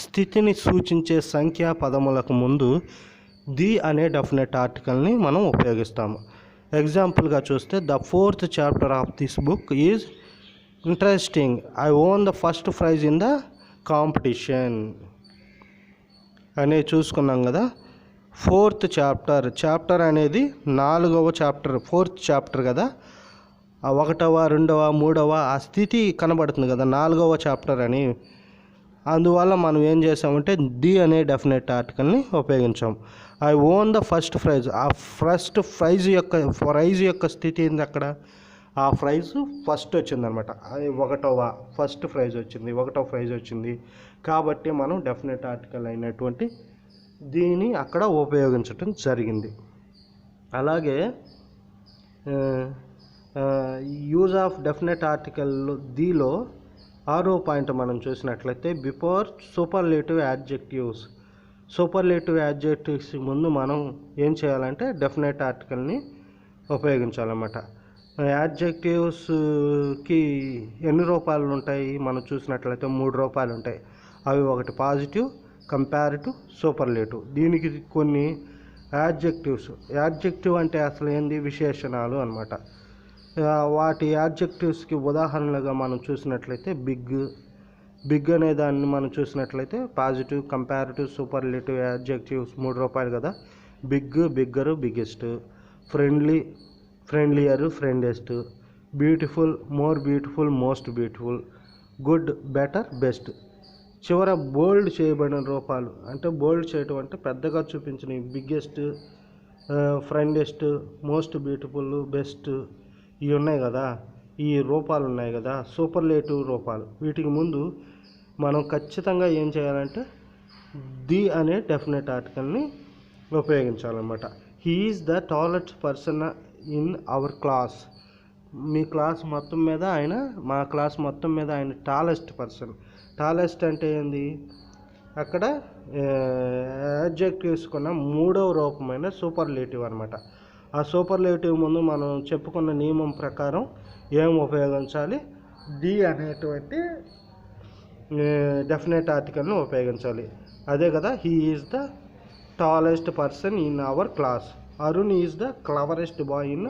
స్థితిని సూచించే సంఖ్యా పదములకు ముందు ది అనే డెఫినెట్ ఆర్టికల్ని మనం ఉపయోగిస్తాము. ఎగ్జాంపుల్గా చూస్తే the 4th chapter of this book is interesting, I own the first praise in the competition అనేది చూసుకున్నాం కదా. 4th చాప్టర్ అనేది 4వ చాప్టర్, 4th చాప్టర్ కదా. 1వ 2వ 3వ ఆ స్థితి కనబడుతుంది కదా 4వ చాప్టర్ అని. అందువల్ల మనం ఏం చేసామంటే ది అనే డెఫినెట్ ఆర్టికల్ని ఉపయోగించాం. I own the first prize, ఆ ఫస్ట్ ప్రైజ్ యొక్క స్థితి ఏంది అక్కడ, ఆ ప్రైజ్ ఫస్ట్ వచ్చిందనమాట. అది 1వ ఫస్ట్ ప్రైజ్ వచ్చింది, 1వ ప్రైజ్ వచ్చింది కాబట్టి మనం డెఫినెట్ ఆర్టికల్ అయినటువంటి దీన్ని అక్కడ ఉపయోగించటం జరిగింది. అలాగే యూజ్ ఆఫ్ డెఫినెట్ ఆర్టికల్ దీలో 6వ పాయింట్ మనం చూసినట్లయితే బిఫోర్ సూపర్లేటివ్ యాడ్జెక్టివ్స్ ముందు మనం ఏం చేయాలంటే డెఫినెట్ ఆర్టికల్ని ఉపయోగించాలన్నమాట. యాడ్జెక్టివ్స్కి ఎన్ని రూపాయలు ఉంటాయి మనం చూసినట్లయితే 3 రూపాయలు ఉంటాయి. అవి ఒకటి పాజిటివ్, కంపారిటివ్, సూపర్లేటివ్. దీనికి కొన్ని యాడ్జెక్టివ్ అంటే అసలు ఏంది, విశేషణాలు అన్నమాట. వాటి యాడ్జెక్టివ్స్కి ఉదాహరణలుగా మనం చూసినట్లయితే బిగ్ అనే దాన్ని మనం చూసినట్లయితే పాజిటివ్, కంపారిటివ్, సూపర్లేటివ్ యాడ్జెక్టివ్స్ 3 రూపాయలు కదా. Big, bigger, biggest. Friendly, friendlier, friendliest. Beautiful, more beautiful, most beautiful. Good, better, best. చివర బోల్డ్ చేయబడిన రూపాలు అంటే బోల్డ్ చేయటం అంటే పెద్దగా చూపించిన బిగ్గెస్ట్, ఫ్రెండెస్ట్, మోస్ట్ బ్యూటిఫుల్, బెస్ట్ ఇవి ఉన్నాయి కదా, ఈ రూపాలు ఉన్నాయి కదా సూపర్లేటివ్ రూపాలు. వీటికి ముందు మనం ఖచ్చితంగా ఏం చేయాలంటే ది అనే డెఫినెట్ ఆర్టికల్ని ఉపయోగించాలన్నమాట. He is the tallest person in our class. మా క్లాస్ మొత్తం మీద ఆయన టాలెస్ట్ పర్సన్. టాలెస్ట్ అంటే ఏంది, అక్కడ యాడ్జెక్టివ్ తీసుకున్న 3వ రూపమైన సూపర్లేటివ్ అనమాట. ఆ సూపర్లేటివ్ ముందు మనం చెప్పుకున్న నియమం ప్రకారం ఏం ఉపయోగించాలి, ది అనేటువంటి డెఫినెట్ ఆర్టికల్ని ఉపయోగించాలి. అదే కదా, he is the tallest person in our class. Arun is the cleverest boy in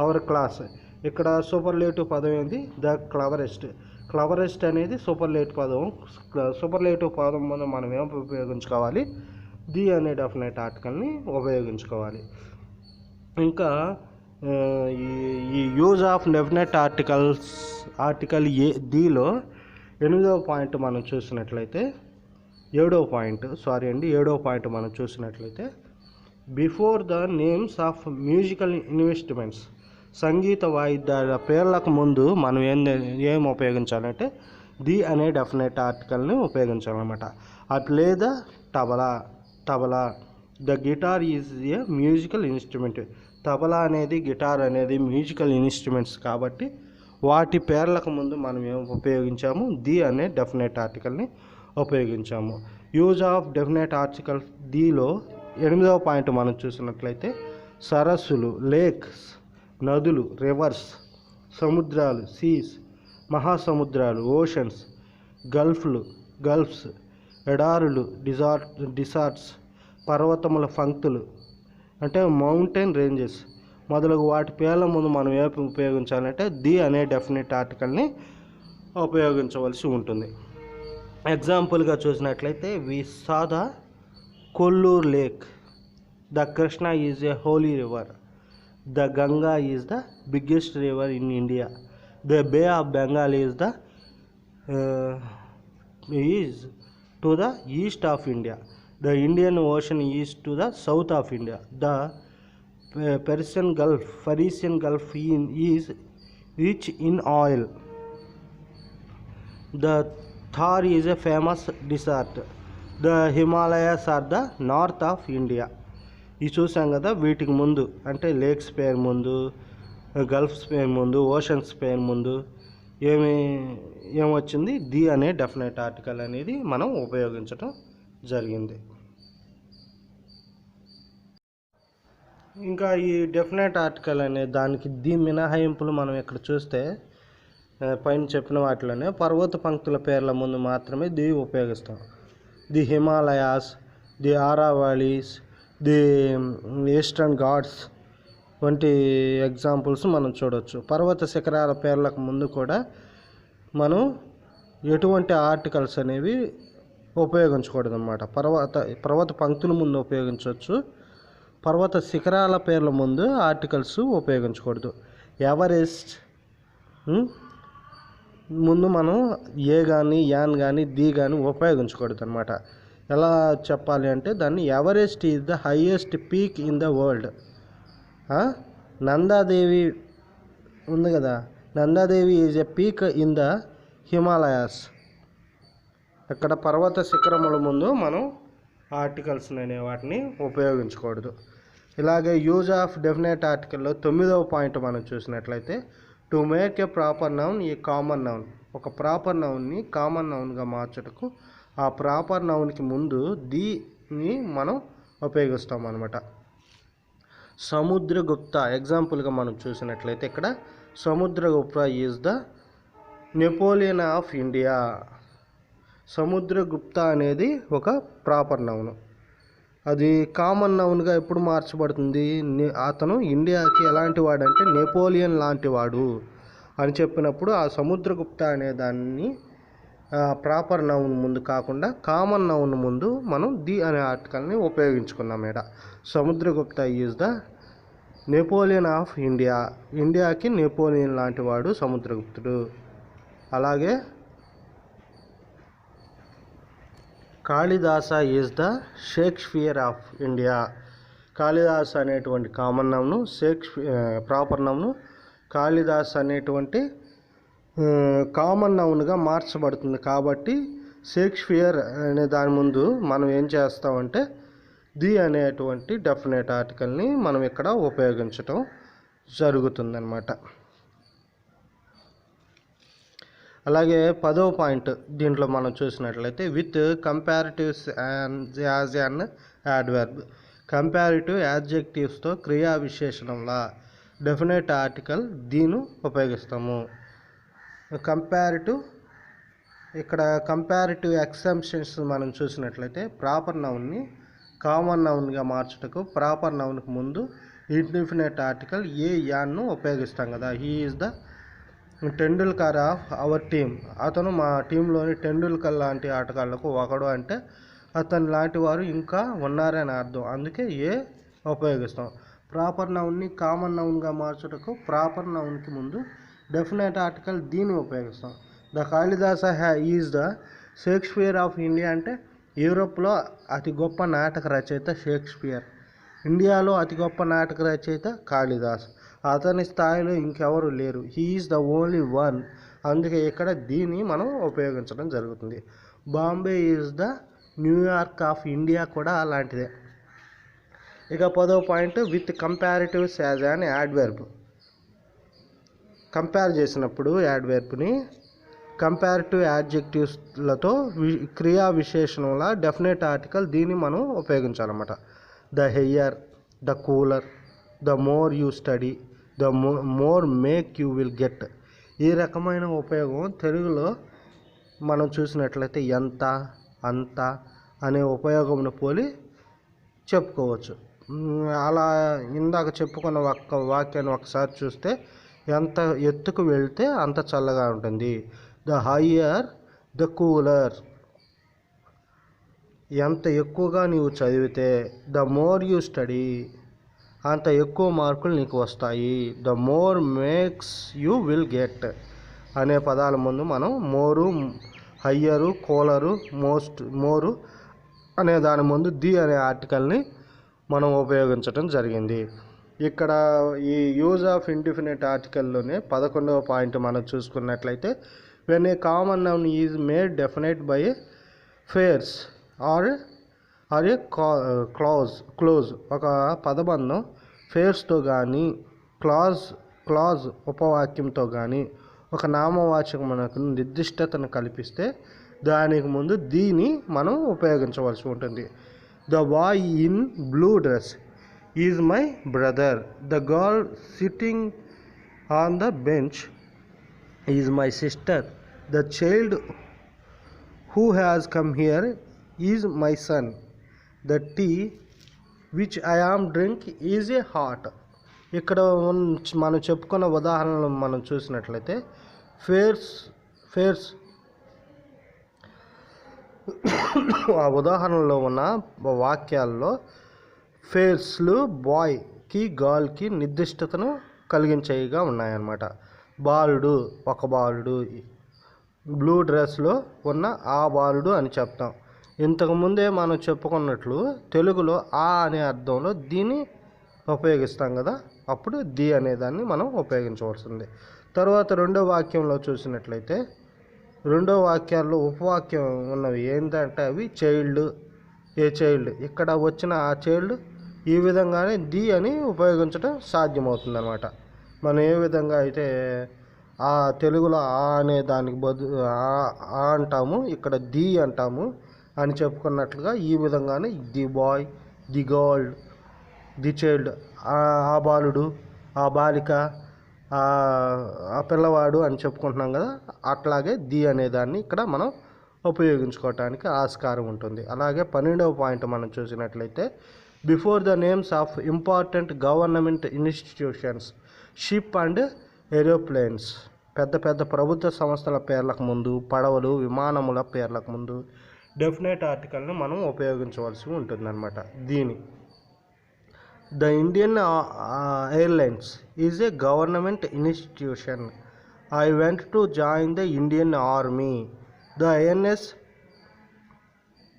our class. ఇక్కడ సూపర్లేటివ్ పదం ఏంది, ద క్లవరెస్ట్ అనేది సూపర్లేటివ్ పదం ముందు మనం ఏం ఉపయోగించుకోవాలి, ది అనే డెఫినెట్ ఆర్టికల్ని ఉపయోగించుకోవాలి. ఇంకా ఈ యూజ్ ఆఫ్ డెఫినెట్ ఆర్టికల్ దీలో 8వ పాయింట్ మనం చూసినట్లయితే 7వ పాయింట్ మనం చూసినట్లయితే before the names of musical instruments, సంగీత వాయిద్యాల పేర్లకు ముందు మనం ఏం ఉపయోగించాలంటే ది అనే డెఫినెట్ ఆర్టికల్ని ఉపయోగించాలన్నమాట. I play the tabla. The guitar is a musical instrument. Tabla అనేది, గిటార్ అనేది మ్యూజికల్ ఇన్స్ట్రుమెంట్స్ కాబట్టి వాటి పేర్లకు ముందు మనం ఏం ఉపయోగించాము, ది అనే డెఫినెట్ ఆర్టికల్ని ఉపయోగించాము. యూజ్ ఆఫ్ డెఫినెట్ ఆర్టికల్ దీలో 8వ పాయింట్ మనం చూసినట్లయితే సరస్సులు, లేక్స్, నదులు, రివర్స్, సముద్రాలు, సీస్, మహాసముద్రాలు, ఓషన్స్, గల్ఫ్స్, ఎడారులు, డిసార్ట్స్, పర్వతముల పంక్తులు అంటే మౌంటైన్ రేంజెస్ మొదలగు వాటి పేర్ల ముందు మనం ఏ ఉపయోగించాలంటే ది అనే డెఫినెట్ ఆర్టికల్ని ఉపయోగించవలసి ఉంటుంది. ఎగ్జాంపుల్గా చూసినట్లయితే we saw the Kollur lake. The Krishna is a holy river. The Ganga is the biggest river in India. The Bay of Bengal is to the east of India. The Indian Ocean is to the south of India. The Persian Gulf is rich in oil. The Thar is a famous desert. The Himalayas are the north of India. ఇది చూసాం కదా. వీటికి ముందు అంటే lakes పేరు ముందు, Gulf Spain ముందు ocean Spain ముందు ఏమొచ్చింది, ది అనే డెఫినెట్ ఆర్టికల్ అనేది మనం ఉపయోగించటం జరిగింది. ఇంకా ఈ డెఫినెట్ ఆర్టికల్ అనే దానికి ది మినహాయింపులు మనం ఇక్కడ చూస్తే పైన చెప్పిన వాటిలోనే పర్వత పంక్తుల పేర్ల ముందు మాత్రమే ది ఉపయోగిస్తాం. The Himalayas, the Aravallis, the Eastern Ghats వంటి ఎగ్జాంపుల్స్ మనం చూడవచ్చు. పర్వత శిఖరాల పేర్లకు ముందు కూడా మనం ఎటువంటి ఆర్టికల్స్ అనేవి ఉపయోగించకూడదు అన్నమాట. పర్వత పంక్తుల ముందు ఉపయోగించవచ్చు, పర్వత శిఖరాల పేర్ల ముందు ఆర్టికల్స్ ఉపయోగించకూడదు. ఎవరెస్ట్ ముందు మనం ఏ కానీ యాన్ కానీ ది కానీ ఉపయోగించకూడదు అనమాట. ఎలా చెప్పాలి అంటే దాన్ని Everest is the highest peak in the world. Nanda Devi ఉంది కదా, Nanda Devi is a peak in the Himalayas. ఇక్కడ పర్వత శిఖరముల ముందు మనం ఆర్టికల్స్ అనే వాటిని ఉపయోగించకూడదు. ఇలాగే యూజ్ ఆఫ్ డెఫినెట్ ఆర్టికల్లో 9వ పాయింట్ మనం చూసినట్లయితే to make a proper noun a common noun. ఒక ప్రాపర్ నౌన్ని కామన్ నౌన్గా మార్చుటకు ఆ ప్రాపర్ నౌన్కి ముందు దీని మనం ఉపయోగిస్తాం అనమాట. సముద్రగుప్త ఎగ్జాంపుల్గా మనం చూసినట్లయితే ఇక్కడ Samudragupta is the Napoleon of India. Samudragupta అనేది ఒక ప్రాపర్ నౌన్. అది కామన్ నౌన్గా ఎప్పుడు మార్చబడుతుంది, అతను ఇండియాకి ఎలాంటి వాడంటే నెపోలియన్ లాంటి వాడు అని చెప్పినప్పుడు ఆ సముద్రగుప్త అనే దాన్ని ప్రాపర్ నౌన్ ముందు కాకుండా కామన్ నౌన్ ముందు మనం ది అనే ఆర్టికల్ని ఉపయోగించుకున్నాం. ఇక్కడ Samudragupta is the Napoleon of India. ఇండియాకి నెపోలియన్ లాంటి వాడు సముద్రగుప్తుడు. అలాగే Kalidasa is the Shakespeare of India. Kalidas అనేటువంటి common noun, proper noun Kalidas అనేటువంటి కామన్ నౌన్గా మార్చబడుతుంది. కాబట్టి షేక్స్పియర్ అనే దాని ముందు మనం ఏం చేస్తామంటే ది అనేటువంటి డెఫినెట్ ఆర్టికల్ని మనం ఇక్కడ ఉపయోగించటం జరుగుతుందన్నమాట. అలాగే 10వ పాయింట్ దీంట్లో మనం చూసినట్లయితే with comparatives as an adverb. Comparative యాడ్జెక్టివ్స్తో క్రియా విశేషణంలా డెఫినెట్ ఆర్టికల్ దీన్ని ఉపయోగిస్తాము. ఇక్కడ కంపారిటివ్ ఎక్సెప్షన్స్ మనం చూసినట్లయితే ప్రాపర్ నౌన్ని కామన్ నౌన్గా మార్చుటకు ప్రాపర్ నౌన్కి ముందు ఇండిఫినెట్ ఆర్టికల్ ఏ యాన్ను ఉపయోగిస్తాం కదా. He is the Tendulkar of our team. అతను మా టీంలోని టెండూల్కర్ లాంటి ఆటగాళ్లకు ఒకడు అంటే అతని లాంటి వారు ఇంకా ఉన్నారని అర్థం. అందుకే ఏ ఉపయోగిస్తాం. ప్రాపర్ నౌన్ని కామన్ నౌన్గా మార్చుటకు ప్రాపర్ నౌన్కి ముందు డెఫినెట్ ఆర్టికల్ దీన్ని ఉపయోగిస్తాం. The Kalidasa is the Shakespeare of India అంటే యూరోప్లో అతి గొప్ప నాటక రచయిత షేక్స్పియర్, ఇండియాలో అతి గొప్ప నాటక రచయిత కాళిదాస్. అతని స్థాయిలో ఇంకెవరు లేరు. He is the only one. అందుకే ఇక్కడ దీన్ని మనం ఉపయోగించడం జరుగుతుంది. Bombay is the New York of India కూడా అలాంటిదే. ఇక 10వ point with comparatives as an adverb. Compare చేసినప్పుడు యాడ్వర్బ్ని కంపారిటివ్ యాడ్జెక్టివ్స్లతో క్రియా విశేషణంలా డెఫినెట్ ఆర్టికల్ దీన్ని మనం ఉపయోగించాలన్నమాట. The higher, the cooler, the more you study, the more marks you will get. ఈ రకమైన ఉపయోగం తెలుగులో మనం చూసినట్లయితే ఎంత, అంత అనే ఉపయోగంను పోలి చెప్పుకోవచ్చు. అలా ఇందాక చెప్పుకున్న వాక్యాన్ని ఒకసారి చూస్తే ఎంత ఎత్తుకు వెళ్తే అంత చల్లగా ఉంటుంది. The higher the cooler. ఎంత ఎక్కువగా నీవు చదివితే ద మోర్ యూ స్టడీ అంత ఎక్కువ మార్కులు నీకు వస్తాయి. The more makes you will get అనే పదాల ముందు మనం మోరు, హయ్యరు, కూలరు, మోరు అనే దాని ముందు ది అనే ఆర్టికల్ని మనం ఉపయోగించడం జరిగింది. ఇక్కడ ఈ యూజ్ ఆఫ్ ఇండిఫినిట్ ఆర్టికల్లోనే 11వ పాయింట్ మనం చూసుకున్నట్లయితే when a common noun is made definite by a phrase or a clause. ఒక పదబంధం ఫేర్స్తో కానీ క్లాజ్ ఉపవాక్యంతో కానీ ఒక నామవాచకమునకు నిర్దిష్టతను కల్పిస్తే దానికి ముందు దీని మనం ఉపయోగించవలసి ఉంటుంది. The boy in blue dress is my brother. The girl sitting on the bench is my sister. The child who has come here is my son. The tea which I am drink is a hot. ఇక్కడ మనం చెప్పుకున్న ఉదాహరణలు మనం చూసినట్లయితే fares ఆ ఉదాహరణలో ఉన్న వాక్యాల్లో ఫేర్స్లు బాయ్కి గర్ల్కి నిర్దిష్టతను కలిగించేవిగా ఉన్నాయన్నమాట. బాలుడు ఒక బాలుడు, బ్లూ డ్రెస్లో ఉన్న ఆ బాలుడు అని చెప్తాం. ఇంతకుముందే మనం చెప్పుకున్నట్లు తెలుగులో ఆ అనే అర్థంలో దీన్ని ఉపయోగిస్తాం కదా, అప్పుడు ది అనే దాన్ని మనం ఉపయోగించవలసింది. తర్వాత రెండో వాక్యంలో చూసినట్లయితే రెండో వాక్యాల్లో ఉపవాక్యం ఉన్నవి ఏంటంటే అవి చైల్డ్, ఏ చైల్డ్. ఇక్కడ వచ్చిన ఆ చైల్డ్ ఈ విధంగానే ది అని ఉపయోగించడం సాధ్యమవుతుంది అన్నమాట. మనం ఏ విధంగా అయితే ఆ తెలుగులో ఆ అనే దానికి బదులు ఆ అంటాము, ఇక్కడ ది అంటాము అని చెప్పుకున్నట్లుగా ఈ విధంగానే the bye, the girl, the child, ఆ బాలుడు, ఆ బాలిక, ఆ పిల్లవాడు అని చెప్పుకుంటున్నాం కదా, అట్లాగే ది అనేదాన్ని ఇక్కడ మనం ఉపయోగించుకోవటానికి ఆస్కారం ఉంటుంది. అలాగే 12వ పాయింట్ మనం చూసినట్లయితే before the names of important government institutions, ship and aeroplanes. పెద్ద పెద్ద ప్రభుత్వ సంస్థల పేర్లకు ముందు, పడవలు, విమానముల పేర్లకు ముందు డెఫినెట్ ఆర్టికల్ని మనం ఉపయోగించవలసి ఉంటుందన్నమాట. దీని The Indian Airlines is a government institution. I went to join the Indian Army. The INS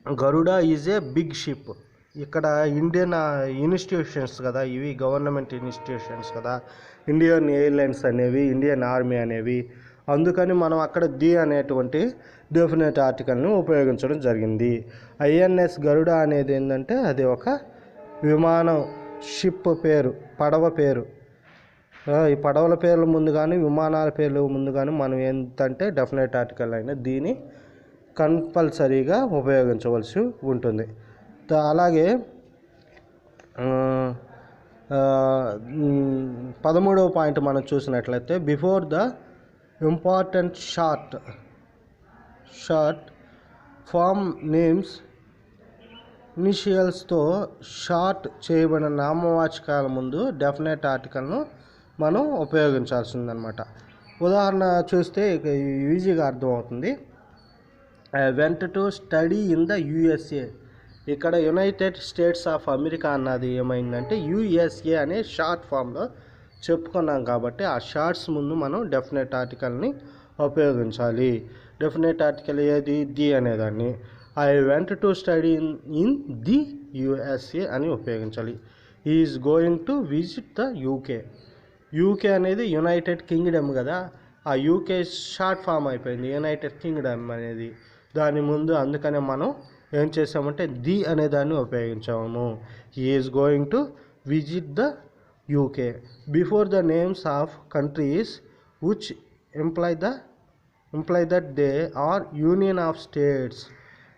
Garuda is a big ship. ఇక్కడ ఇండియన్ ఇన్స్టిట్యూషన్స్ కదా, ఇవి గవర్నమెంట్ ఇన్స్టిట్యూషన్స్ కదా, ఇండియన్ ఎయిర్లైన్స్ అనేవి, ఇండియన్ ఆర్మీ అనేవి. అందుకని మనం అక్కడ ది అనేటువంటి డెఫినెట్ ఆర్టికల్ని ఉపయోగించడం జరిగింది. ఐఎన్ఎస్ గరుడ అనేది ఏంటంటే అది ఒక విమానం, షిప్ పేరు, పడవ పేరు. ఈ పడవల పేర్ల ముందు కానీ విమానాల పేర్ల ముందు కానీ మనం ఏంటంటే డెఫినెట్ ఆర్టికల్ అయిన దీన్ని కంపల్సరీగా ఉపయోగించవలసి ఉంటుంది. అలాగే 13వ పాయింట్ మనం చూసినట్లయితే before the important short form names ఇనిషియల్స్తో షార్ట్ చేయబడిన నామవాచకాల ముందు డెఫినెట్ ఆర్టికల్ను మనం ఉపయోగించాల్సిందనమాట. ఉదాహరణ చూస్తే ఈజీగా అర్థమవుతుంది. I went to study in the USA. ఇక్కడ యునైటెడ్ స్టేట్స్ ఆఫ్ అమెరికా అన్నది ఏమైందంటే యుఎస్ఏ అనే షార్ట్ ఫామ్లో చెప్పుకున్నాం కాబట్టి ఆ షార్ట్స్ ముందు మనం డెఫినెట్ ఆర్టికల్ని ఉపయోగించాలి. డెఫినెట్ ఆర్టికల్ ఏది, ది అనేదాన్ని. I went to study in the USA అని ఉపయోగించాలి. Is going to visit the UK. UK అనేది యునైటెడ్ కింగ్డమ్ కదా, ఆ యూకే షార్ట్ ఫామ్ అయిపోయింది యునైటెడ్ కింగ్డమ్ అనేది. దాని ముందు అందుకనే మనం ఏం చేసామంటే ది అనే దాన్ని ఉపయోగించాము. Is going to visit the UK. Before the names of countries which imply that they are union of states.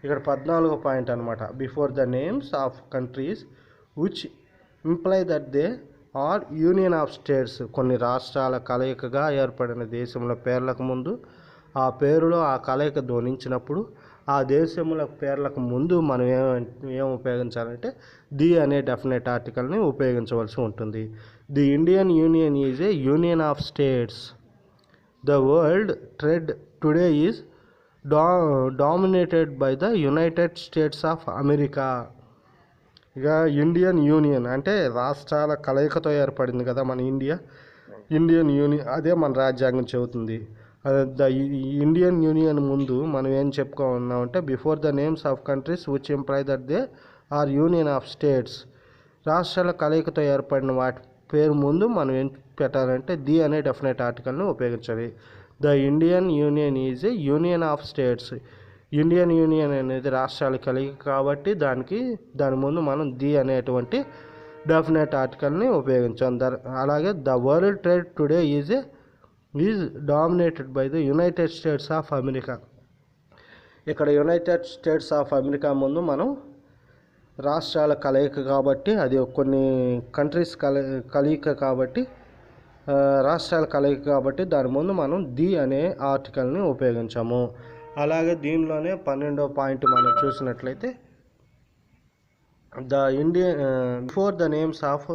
ఇక్కడ 14వ పాయింట్ అనమాట. Before the names of countries which imply that they are union of states. కొన్ని రాష్ట్రాల కలయికగా ఏర్పడిన దేశంలో పేర్లకు ముందు ఆ పేరులో ఆ కలయిక ధ్వనించినప్పుడు ఆ దేశముల పేర్లకు ముందు మనం ఏం ఉపయోగించాలంటే ది అనే డెఫినెట్ ఆర్టికల్ని ఉపయోగించవలసి ఉంటుంది. The Indian union is A union of states. The world trade today is dominated by the United states of America. ఇక ఇండియన్ యూనియన్ అంటే రాష్ట్రాల కలయికతో ఏర్పడింది కదా మన ఇండియన్ యూనియన్, అదే మన రాజ్యాంగం చెబుతుంది. ద ఇండియన్ యూనియన్ ముందు మనం ఏం చెప్పుకున్నామంటే before the names of countries which imply that they are union of states. రాష్ట్రాల కలయికతో ఏర్పడిన వాటి పేరు ముందు మనం ఏం పెట్టాలంటే ది అనే డెఫినెట్ ఆర్టికల్ని ఉపయోగించాలి. The Indian union is A union of states. Indian union అనేది రాష్ట్రాల కలయిక కాబట్టి దాని ముందు మనం ది అనేటువంటి డెఫినెట్ ఆర్టికల్ని ఉపయోగించాం. అలాగే the world trade today is dominated by the United states of America. ఇక్కడ యునైటెడ్ స్టేట్స్ ఆఫ్ అమెరికా ముందు మనం రాష్ట్రాల కలయిక కాబట్టి, అది కొన్ని కంట్రీస్ కలయిక కాబట్టి, రాష్ట్రాల కలయిక కాబట్టి దాని ముందు మనం ది అనే ఆర్టికల్ని ఉపయోగించాము. అలాగే దీనిలోనే 12వ పాయింట్ మనం చూసినట్లయితే the Indian before the names of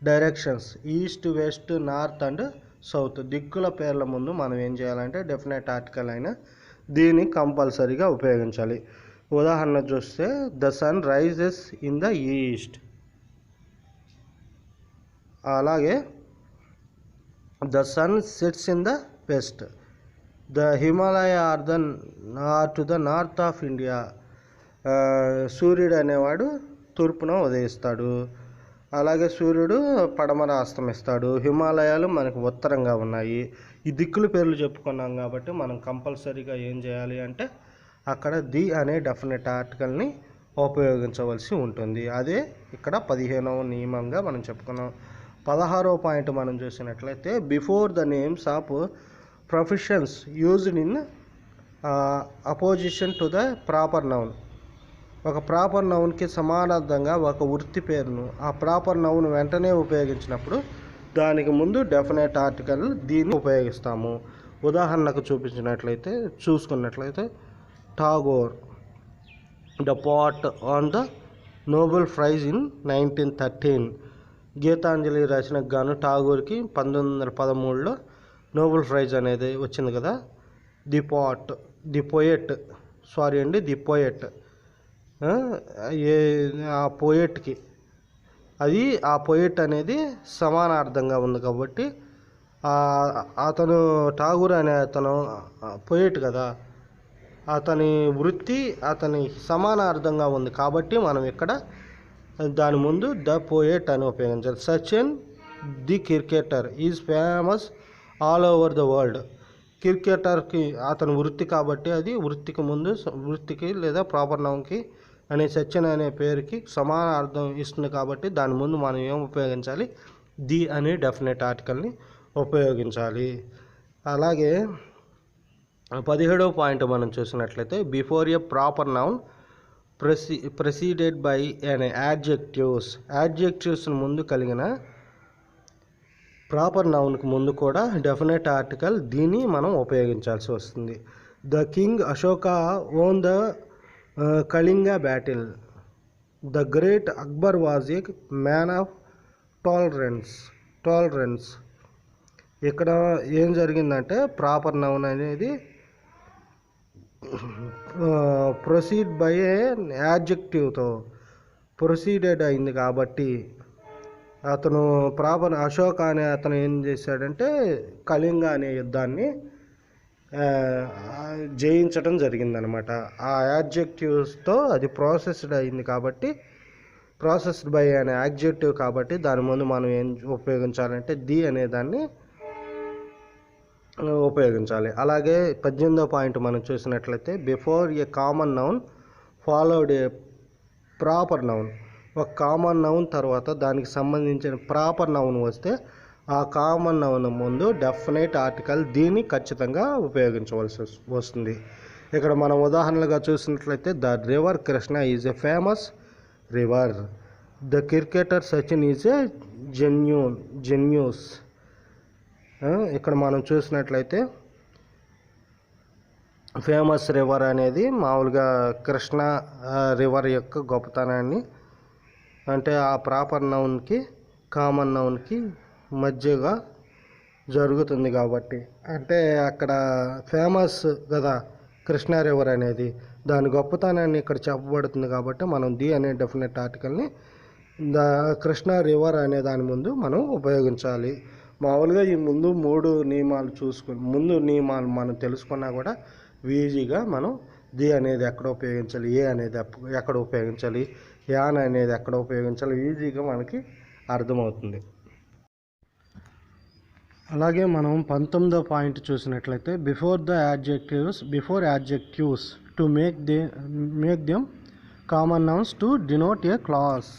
directions east, west, north and south, దిక్కుల పేర్ల ముందు మనం ఏం చేయాలంటే డెఫినెట్ ఆర్టికల్ అయినా దీన్ని కంపల్సరీగా ఉపయోగించాలి. ఉదాహరణ చూస్తే the sun rises in the east, అలాగే the sun sets in the west, the Himalaya are to the north of India, సూర్యుడు అనేవాడు తూర్పున ఉదయిస్తాడు, అలాగే సూర్యుడు పడమర అస్తమిస్తాడు, హిమాలయాలు మనకు ఉత్తరంగా ఉన్నాయి. ఈ దిక్కుల పేర్లు చెప్పుకున్నాం కాబట్టి మనం కంపల్సరీగా ఏం చేయాలి అంటే అక్కడ ది అనే డెఫినెట్ ఆర్టికల్ని ఉపయోగించవలసి ఉంటుంది. అదే ఇక్కడ 15వ నియమంగా మనం చెప్పుకున్నాం. 16వ పాయింట్ మనం చూసినట్లయితే before the names of professions used in opposition to the proper noun, ఒక ప్రాపర్ నౌన్కి సమానార్థంగా ఒక వృత్తి పేరును ఆ ప్రాపర్ నౌన్ వెంటనే ఉపయోగించినప్పుడు దానికి ముందు డెఫినెట్ ఆర్టికల్ దీన్ని ఉపయోగిస్తాము. ఉదాహరణకు చూసుకున్నట్లయితే Tagore the poet won the Nobel prize ఇన్ 1913, గీతాంజలి రచనకు గాను ఠాగూర్కి 1913లో నోబెల్ ప్రైజ్ అనేది వచ్చింది కదా. ది పోయెట్ ఆ పోయెట్కి ఆ పోయెట్ అనేది సమానార్థంగా ఉంది కాబట్టి అతను ఠాగూర్ అనే అతను పోయెట్ కదా, అతని వృత్తి అతని సమానార్థంగా ఉంది కాబట్టి మనం ఇక్కడ దాని ముందు ద పోయెట్ అని ఉపయోగించాలి. Sachin the cricketer is famous all over the world, క్రికెటర్కి అతని వృత్తి కాబట్టి అది వృత్తికి లేదా ప్రాపర్ నౌన్కి అనే సచిన్ అనే పేరుకి సమాన అర్థం ఇస్తుంది కాబట్టి దాని ముందు మనం ఏం ఉపయోగించాలి, ది అనే డెఫినెట్ ఆర్టికల్ని ఉపయోగించాలి. అలాగే 17వ పాయింట్ మనం చూసినట్లయితే before a proper noun preceded by an adjectives ముందు కలిగిన ప్రాపర్ నౌన్కి ముందు కూడా డెఫినెట్ ఆర్టికల్ దీన్ని మనం ఉపయోగించాల్సి వస్తుంది. The king Ashoka own the Kalinga battle, the great Akbar was a man of tolerance. ఇక్కడ ఏం జరిగిందంటే ప్రాపర్ నౌన్ అనేది ప్రొసీడ్ బై ఏ యాడ్జెక్టివ్తో ప్రొసీడెడ్ అయింది కాబట్టి అతను అశోక అనే అతను ఏం చేశాడంటే కళింగ అనే యుద్ధాన్ని జయించడం జరిగిందనమాట. ఆ యాడ్జెక్టివ్స్తో అది ప్రాసెస్డ్ అయింది కాబట్టి ప్రాసెస్డ్ బై అనే యాడ్జెక్టివ్ కాబట్టి దాని ముందు మనం ఏం ఉపయోగించాలంటే ది అనే దాన్ని ఉపయోగించాలి. అలాగే 18వ పాయింట్ మనం చూసినట్లయితే before a common noun followed a proper noun, ఒక కామన్ నౌన్ తర్వాత దానికి సంబంధించిన ప్రాపర్ నౌన్ వస్తే ఆ కామన్ నౌన్ ముందు డెఫినెట్ ఆర్టికల్ దీన్ని ఖచ్చితంగా ఉపయోగించవలసి వస్తుంది. ఇక్కడ మనం ఉదాహరణలుగా చూసినట్లయితే the river Krishna is a famous river, the cricketer Sachin is a genius. ఇక్కడ మనం చూసినట్లయితే ఫేమస్ రివర్ అనేది మామూలుగా కృష్ణ రివర్ యొక్క గొప్పతనాన్ని అంటే ఆ ప్రాపర్ నౌన్కి కామన్ నౌన్కి మధ్యగా జరుగుతుంది కాబట్టి, అంటే అక్కడ ఫేమస్ కదా కృష్ణా రివర్ అనేది, దాని గొప్పతనాన్ని ఇక్కడ చెప్పబడుతుంది కాబట్టి మనం ది అనే డెఫినెట్ ఆర్టికల్ని ద కృష్ణా రివర్ అనే దాని ముందు మనం ఉపయోగించాలి. మామూలుగా ఈ ముందు నియమాలు మనం తెలుసుకున్నా కూడా ఈజీగా మనం ది అనేది ఎక్కడ ఉపయోగించాలి, ఏ అనేది ఎక్కడ ఉపయోగించాలి, యాన్ అనేది ఎక్కడ ఉపయోగించాలి ఈజీగా మనకి అర్థమవుతుంది. అలాగే మనం 19వ పాయింట్ చూసినట్లయితే before adjectives to make them common nouns to denote A class.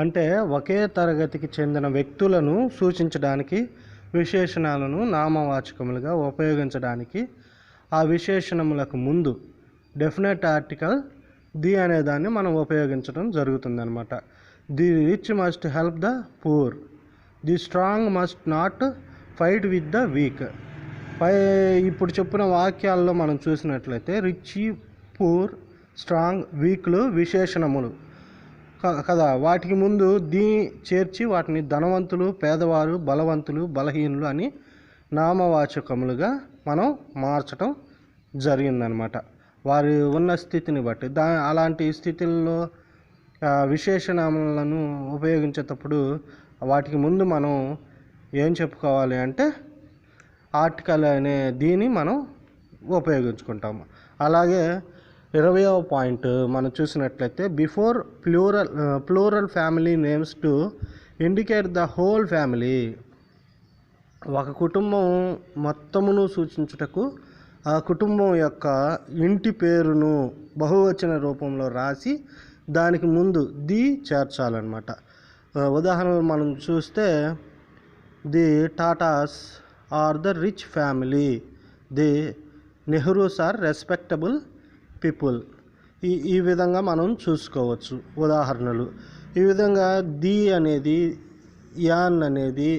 అంటే ఒకే తరగతికి చెందిన వ్యక్తులను సూచించడానికి విశేషణాలను నామవాచకములుగా ఉపయోగించడానికి ఆ విశేషణములకు ముందు డెఫినెట్ ఆర్టికల్ ది అనేదాన్ని మనం ఉపయోగించడం జరుగుతుందన్నమాట. The rich must help the poor, the strong must not fight with the week. ఇప్పుడు చెప్పిన వాక్యాల్లో మనం చూసినట్లయితే రిచ్, పూర్, స్ట్రాంగ్, వీక్లు విశేషణములు కదా. వాటికి ముందు ది చేర్చి వాటిని ధనవంతులు, పేదవారు, బలవంతులు, బలహీనులు అని నామవాచకములుగా మనం మార్చడం జరిగిందనమాట. వారి ఉన్న స్థితిని బట్టి అలాంటి స్థితుల్లో విశేషణాలను ఉపయోగించేటప్పుడు వాటికి ముందు మనం ఏం చెప్పుకోవాలి అంటే ఆర్టికల్ అనే దీన్ని మనం ఉపయోగించుకుంటాము. అలాగే 20వ పాయింట్ మనం చూసినట్లయితే before plural family names to indicate the whole family. ఒక కుటుంబం మొత్తమును సూచించుటకు ఆ కుటుంబం యొక్క ఇంటి పేరును బహువచన రూపంలో రాసి దానికి ముందు ది చేర్చాలన్నమాట. ఉదాహరణలు మనం చూస్తే the Tatas are the rich family, the Nehrus are respectable people. ఈ విధంగా మనం చూసుకోవచ్చు ఉదాహరణలు. ఈ విధంగా ది అనేది, యాన్ అనేది,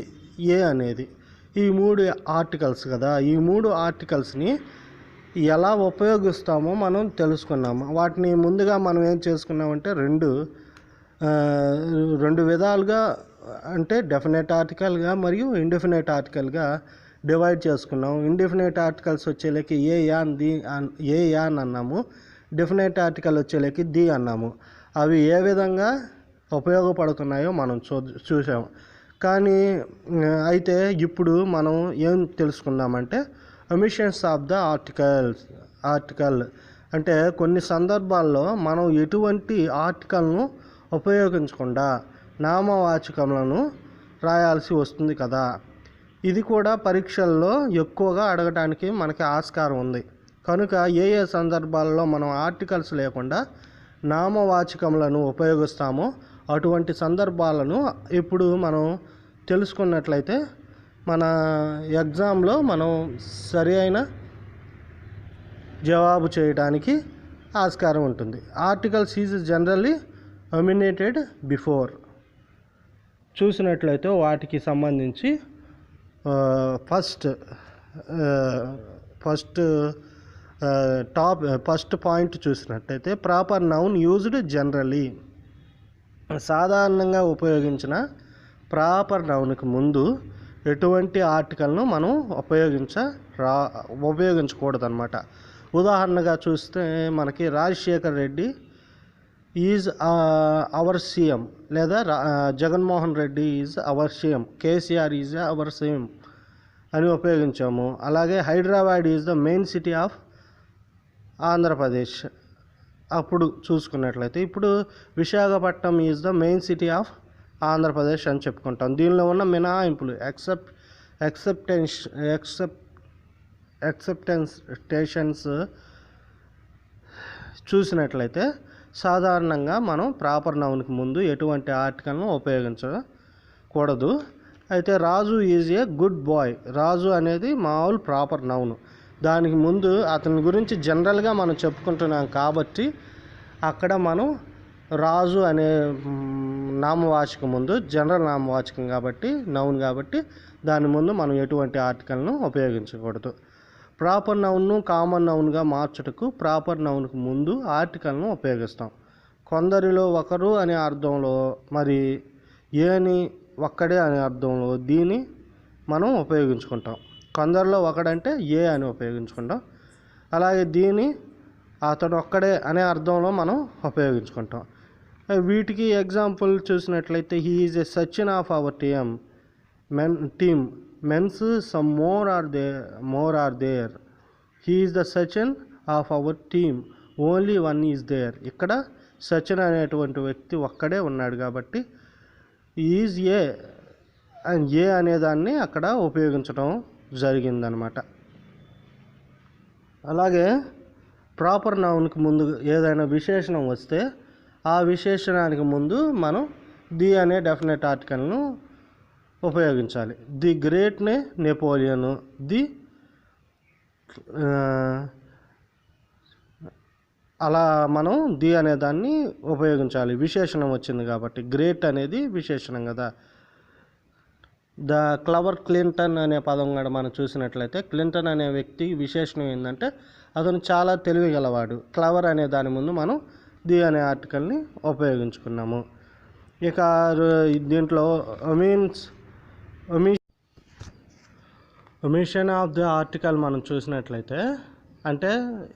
ఏ అనేది ఈ 3 ఆర్టికల్స్ కదా. ఈ 3 ఆర్టికల్స్ని ఎలా ఉపయోగిస్తామో మనం తెలుసుకున్నాము. వాటిని ముందుగా మనం ఏం చేసుకున్నామంటే రెండు విధాలుగా, అంటే డెఫినెట్ ఆర్టికల్గా మరియు ఇండెఫినెట్ ఆర్టికల్గా డివైడ్ చేసుకున్నాం. ఇండెఫినెట్ ఆర్టికల్స్ వచ్చేలేకి ఏ యాన్ అన్నాము, డెఫినెట్ ఆర్టికల్ వచ్చేలేకి ది అన్నాము. అవి ఏ విధంగా ఉపయోగపడుతున్నాయో మనం చూసాము. కానీ అయితే ఇప్పుడు మనం ఏం తెలుసుకుందామంటే ఒమిషన్స్ ఆఫ్ ద ఆర్టికల్ అంటే కొన్ని సందర్భాల్లో మనం ఎటువంటి ఆర్టికల్ను ఉపయోగించకుండా నామవాచకములను రాయాల్సి వస్తుంది కదా. ఇది కూడా పరీక్షల్లో ఎక్కువగా అడగడానికి మనకి ఆస్కారం ఉంది. కనుక ఏ సందర్భాల్లో మనం ఆర్టికల్స్ లేకుండా నామవాచకములను ఉపయోగిస్తామో అటువంటి సందర్భాలను ఇప్పుడు మనం తెలుసుకున్నట్లయితే మన ఎగ్జామ్లో మనం సరి అయిన జవాబు చేయడానికి ఆస్కారం ఉంటుంది. Articles is generally omitted before. చూసినట్లయితే వాటికి సంబంధించి ఫస్ట్ పాయింట్ చూసినట్టయితే ప్రాపర్ నౌన్ యూజ్డ్ జనరల్లీ. సాధారణంగా ఉపయోగించిన ప్రాపర్ నౌన్కి ముందు ఎటువంటి ఆర్టికల్ను మనం ఉపయోగించకూడదు అన్నమాట. ఉదాహరణగా చూస్తే మనకి Rajasekhar Reddy is our CM, లేదా Jaganmohan Reddy is our CM, KCR is our CM అని ఉపయోగించాము. అలాగే Hyderabad is the main city of Andhra Pradesh అప్పుడు చూసుకున్నట్లయితే ఇప్పుడు Visakhapatnam is the main city of Andhra Pradesh అని చెప్పుకుంటాం. దీనిలో ఉన్న మినహాయింపులు ఎక్సెప్టెన్షన్స్ చూసినట్లయితే సాధారణంగా మనం ప్రాపర్ నౌన్కి ముందు ఎటువంటి ఆర్టికల్ను ఉపయోగించకూడదు. అయితే రాజు ఈజ్ ఏ గుడ్ బాయ్, రాజు అనేది మామూలు ప్రాపర్ నౌన్. దానికి ముందు అతని గురించి జనరల్గా మనం చెప్పుకుంటున్నాం కాబట్టి అక్కడ మనం రాజు అనే నామవాచకం ముందు, జనరల్ నామవాచకం కాబట్టి నౌన్ కాబట్టి దాని ముందు మనం ఎటువంటి ఆర్టికల్ను ఉపయోగించకూడదు. ప్రాపర్ నౌన్ను కామన్ నౌన్గా మార్చుటకు ప్రాపర్ నౌన్కు ముందు ఆర్టికల్ను ఉపయోగిస్తాం. కొందరిలో ఒకరు అనే అర్థంలో, మరి ఏని ఒక్కడే అనే అర్థంలో దీన్ని మనం ఉపయోగించుకుంటాం. కొందరిలో ఒకడంటే ఏ అని ఉపయోగించుకుంటాం. అలాగే దీన్ని అతడు ఒక్కడే అనే అర్థంలో మనం ఉపయోగించుకుంటాం. వీటికి ఎగ్జాంపుల్ చూసినట్లయితే he is a Sachin of our team, means some more are there, he is the Sachin of our team, only one is there. ఇక్కడ సచిన్ అనేటువంటి వ్యక్తి ఒక్కడే ఉన్నాడు కాబట్టి ఈజ్ ఏ అండ్ ఏ అనేదాన్ని అక్కడ ఉపయోగించడం జరిగిందనమాట. అలాగే ప్రాపర్ నౌన్కి ముందు ఏదైనా విశేషణం వస్తే ఆ విశేషణానికి ముందు మనం ది అనే డెఫినెట్ ఆర్టికల్ను ఉపయోగించాలి. ది గ్రేట్ నెపోలియన్, ది అలా మనం ది అనే దాన్ని ఉపయోగించాలి. విశేషణం వచ్చింది కాబట్టి, గ్రేట్ అనేది విశేషణం కదా. ద క్లవర్ క్లింటన్ అనే పదం కూడా మనం చూసినట్లయితే, క్లింటన్ అనే వ్యక్తి విశేషణం ఏంటంటే అతను చాలా తెలివిగలవాడు. క్లవర్ అనే దాని ముందు మనం ది అనే ఆర్టికల్ని ఉపయోగించుకున్నాము. ఇక దీంట్లో ఒమిషన్ ఆఫ్ ది ఆర్టికల్ మనం చూసినట్లయితే, అంటే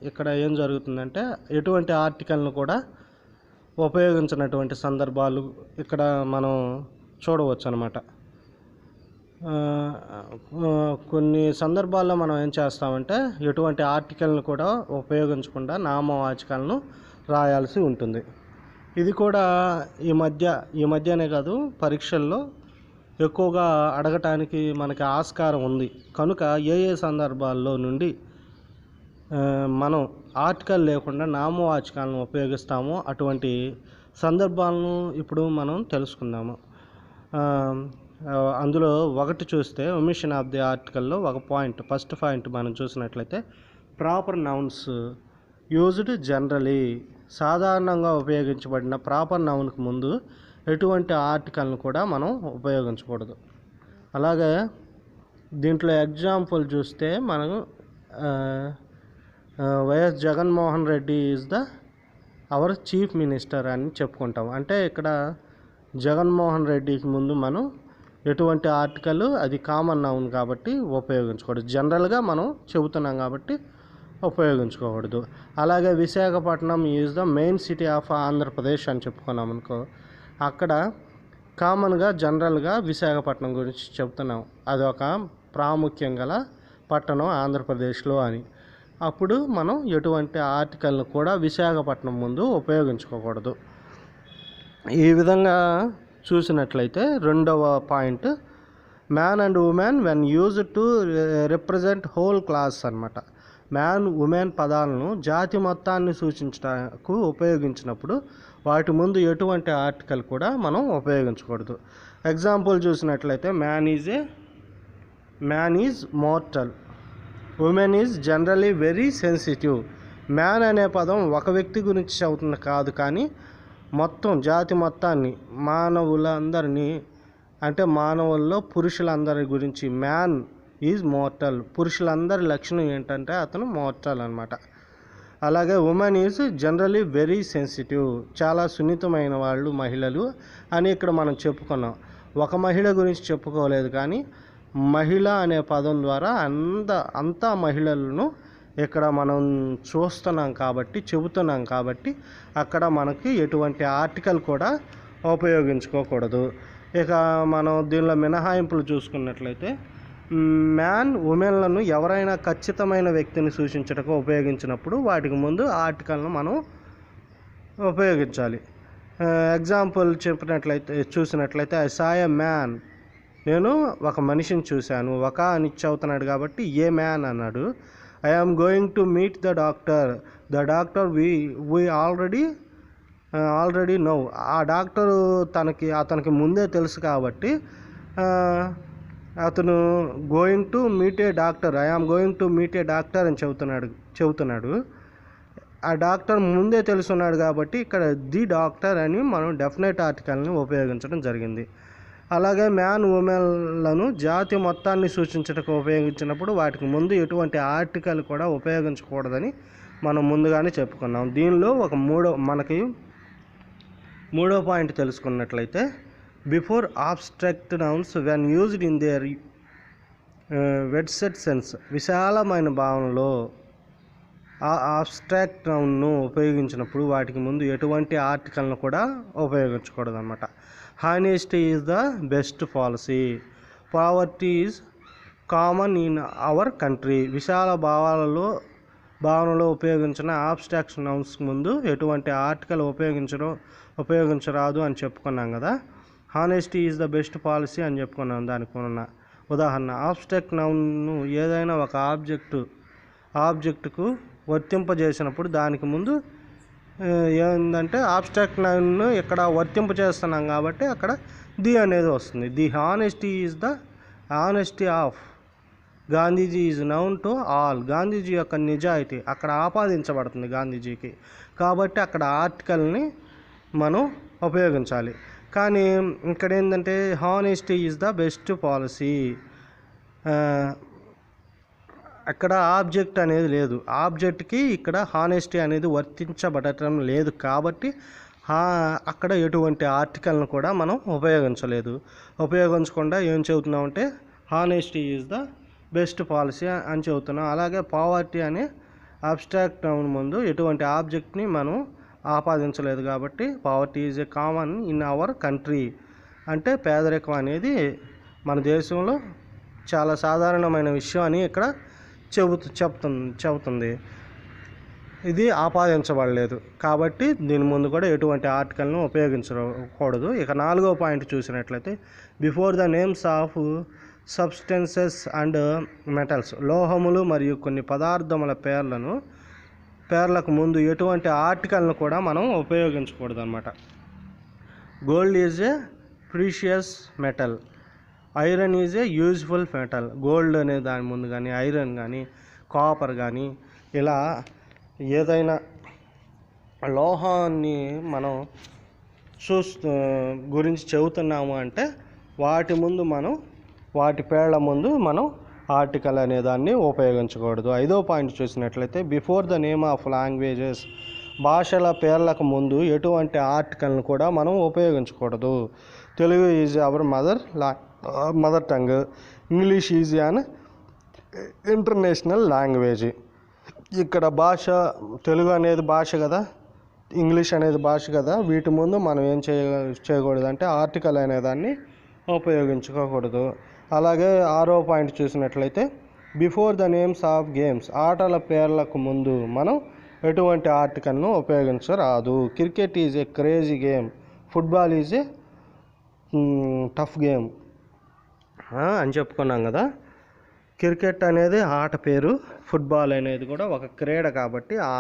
ఇక్కడ ఏం జరుగుతుందంటే ఎటువంటి ఆర్టికల్ను కూడా ఉపయోగించినటువంటి సందర్భాలు ఇక్కడ మనం చూడవచ్చు అన్నమాట. కొన్ని సందర్భాల్లో మనం ఏం చేస్తామంటే ఎటువంటి ఆర్టికల్ను కూడా ఉపయోగించకుండా నామవాచకాలను రాయాల్సి ఉంటుంది. ఇది కూడా ఈ మధ్యనే కాదు, పరీక్షల్లో ఎక్కువగా అడగటానికి మనకి ఆస్కారం ఉంది. కనుక ఏ సందర్భాల్లో నుండి మనం ఆర్టికల్ లేకుండా నామవాచకాలను ఉపయోగిస్తామో అటువంటి సందర్భాలను ఇప్పుడు మనం తెలుసుకుందాము. అందులో ఒకటి చూస్తే ఒమిషన్ ఆఫ్ ది ఆర్టికల్లో ఒక పాయింట్, ఫస్ట్ పాయింట్ మనం చూసినట్లయితే, ప్రాపర్ నౌన్స్ యూజ్డ్ జనరలీ, సాధారణంగా ఉపయోగించబడిన ప్రాపర్ నౌన్కి ముందు ఎటువంటి ఆర్టికల్ను కూడా మనం ఉపయోగించకూడదు. అలాగే దీంట్లో ఎగ్జాంపుల్ చూస్తే మనం YS Jaganmohan Reddy is our chief minister అని చెప్పుకుంటాం. అంటే ఇక్కడ జగన్మోహన్ రెడ్డికి ముందు మనం ఎటువంటి ఆర్టికల్, అది కామన్ నౌన్ కాబట్టి ఉపయోగించకూడదు. జనరల్గా మనం చెబుతున్నాం కాబట్టి ఉపయోగించుకోకూడదు. అలాగే Visakhapatnam is the main city of Andhra Pradesh అని చెప్పుకున్నాం అనుకో, అక్కడ కామన్గా జనరల్గా విశాఖపట్నం గురించి చెప్తున్నాం, అది ఒక ప్రాముఖ్యం గల పట్టణం ఆంధ్రప్రదేశ్లో అని. అప్పుడు మనం ఎటువంటి ఆర్టికల్ను కూడా విశాఖపట్నం ముందు ఉపయోగించుకోకూడదు. ఈ విధంగా చూసినట్లయితే రెండవ point, man and women when used to represent whole class అన్నమాట. మ్యాన్ ఉమెన్ పదాలను జాతి మొత్తాన్ని సూచించడానికి ఉపయోగించినప్పుడు వాటి ముందు ఎటువంటి ఆర్టికల్ కూడా మనం ఉపయోగించకూడదు. ఎగ్జాంపుల్ చూసినట్లయితే, man is mortal, women is generally very sensitive. Man అనే పదం ఒక వ్యక్తి గురించి చెబుతుంది కాదు, కానీ మొత్తం జాతి మొత్తాన్ని, మానవులందరినీ, అంటే మానవుల్లో పురుషులందరి గురించి. మ్యాన్ ఈజ్ మోర్టల్, పురుషులందరి లక్షణం ఏంటంటే అతను మోర్టల్ అన్నమాట. అలాగే women is generally very sensitive, చాలా సున్నితమైన వాళ్ళు మహిళలు అని ఇక్కడ మనం చెప్పుకున్నాం. ఒక మహిళ గురించి చెప్పుకోలేదు, కానీ మహిళ అనే పదం ద్వారా అంతా మహిళలను ఇక్కడ మనం చూస్తున్నాం కాబట్టి, చెబుతున్నాం కాబట్టి అక్కడ మనకి ఎటువంటి ఆర్టికల్ కూడా ఉపయోగించుకోకూడదు. ఇక మనం దీనిలో మినహాయింపులు చూసుకున్నట్లయితే, మ్యాన్ ఉమెన్లను ఎవరైనా ఖచ్చితమైన వ్యక్తిని సూచించటకు ఉపయోగించినప్పుడు వాటికి ముందు ఆర్టికల్ను మనం ఉపయోగించాలి. ఎగ్జాంపుల్ చూసినట్లయితే ఐ సా ఎ మ్యాన్, నేను ఒక మనిషిని చూశాను. ఒక అని చదువుతున్నాడు కాబట్టి ఏ మ్యాన్ అన్నాడు. I am going to meet the doctor we already know, ఆ డాక్టరు అతనికి ముందే తెలుసు కాబట్టి అతను going to meet a doctor, I am going to meet a doctor అని చెబుతున్నాడు. ఆ డాక్టర్ ముందే తెలుసున్నాడు కాబట్టి ఇక్కడ ది డాక్టర్ అని మనం డెఫినెట్ ఆర్టికల్ని ఉపయోగించడం జరిగింది. అలాగే మ్యాన్ ఉమెన్లను జాతి మొత్తాన్ని సూచించటకు ఉపయోగించినప్పుడు వాటికి ముందు ఎటువంటి ఆర్టికల్ కూడా ఉపయోగించకూడదని మనం ముందుగానే చెప్పుకున్నాం. దీనిలో మనకి మూడో పాయింట్ తెలుసుకున్నట్లయితే, before abstract nouns when used in their widest sense, విశాలమైన భావనలో ఆబ్స్ట్రాక్ట్ నౌన్ను ఉపయోగించినప్పుడు వాటికి ముందు ఎటువంటి ఆర్టికల్ను కూడా ఉపయోగించకూడదు అన్నమాట. Honesty is the best policy, poverty is common in our country. విశాల భావనలో ఉపయోగించిన ఆబ్స్ట్రాక్ట్ నౌన్స్ ముందు ఎటువంటి ఆర్టికల్ ఉపయోగించరాదు అని చెప్పుకున్నాం కదా. Honesty is the best policy అని చెప్పుకున్నాం. దానికి ఉన్న ఉదాహరణ, ఆబ్స్ట్రాక్ట్ నౌన్ను ఏదైనా ఒక ఆబ్జెక్టుకు వర్తింపజేసినప్పుడు దానికి ముందు ఏంటంటే ఆబ్స్ట్రాక్ట్ నౌన్ను ఇక్కడ వర్తింపు చేస్తున్నాం కాబట్టి అక్కడ ది అనేది వస్తుంది. The honesty is the honesty of Gandhiji is noun to all. Gandhiji యొక్క నిజాయితీ అక్కడ ఆపాదించబడుతుంది గాంధీజీకి, కాబట్టి అక్కడ ఆర్టికల్ని మనం ఉపయోగించాలి. కానీ ఇక్కడ ఏంటంటే honesty is the best policy, అక్కడ ఆబ్జెక్ట్ అనేది లేదు. ఆబ్జెక్ట్కి ఇక్కడ హానెస్టీ అనేది వర్తించబడటం లేదు కాబట్టి అక్కడ ఎటువంటి ఆర్టికల్ను కూడా మనం ఉపయోగించకుండా ఏం చెబుతున్నామంటే honesty is the best policy అని చెబుతున్నాం. అలాగే పావర్టీ అనే అబ్స్ట్రాక్ట్ నౌన్ ముందు ఎటువంటి ఆబ్జెక్ట్ని మనం ఆపాదించలేదు కాబట్టి poverty is a common in our country, అంటే పేదరికం అనేది మన దేశంలో చాలా సాధారణమైన విషయం అని ఇక్కడ చెబుతుంది. ఇది ఆపాదించబడలేదు కాబట్టి దీని ముందు కూడా ఎటువంటి ఆర్టికల్ను ఉపయోగించకూడదు. ఇక 4వ పాయింట్ చూసినట్లయితే before the names of substances and metals, లోహములు మరియు కొన్ని పదార్థముల పేర్లకు ముందు ఎటువంటి ఆర్టికల్ను కూడా మనం ఉపయోగించకూడదు అన్నమాట. Gold is a precious metal, iron is a useful metal. Gold అనే దాని ముందు కానీ ఐరన్ కానీ కాపర్ కానీ ఇలా ఏదైనా లోహాన్ని మనం గురించి చెబుతున్నాము అంటే వాటి పేర్ల ముందు మనం ఆర్టికల్ అనే దాన్ని ఉపయోగించకూడదు. 5వ పాయింట్ చూసినట్లయితే before the name of languages, భాషల పేర్లకు ముందు ఎటువంటి ఆర్టికల్ను కూడా మనం ఉపయోగించకూడదు. Telugu is our mother tongue, English is an international language. ఇక్కడ తెలుగు అనేది భాష కదా, ఇంగ్లీష్ అనేది భాష కదా, వీటి ముందు మనం ఏం చేయకూడదు అంటే ఆర్టికల్ అనేదాన్ని ఉపయోగించుకోకూడదు. అలాగే 6వ పాయింట్ చూసినట్లయితే before the names of games, ఆటల పేర్లకు ముందు మనం ఎటువంటి ఆర్టికల్ను ఉపయోగించరాదు. Cricket is a crazy game, football is a tough game అని చెప్పుకున్నాం కదా. క్రికెట్ అనేది ఆట పేరు, ఫుట్బాల్ అనేది కూడా ఒక క్రీడ కాబట్టి ఆ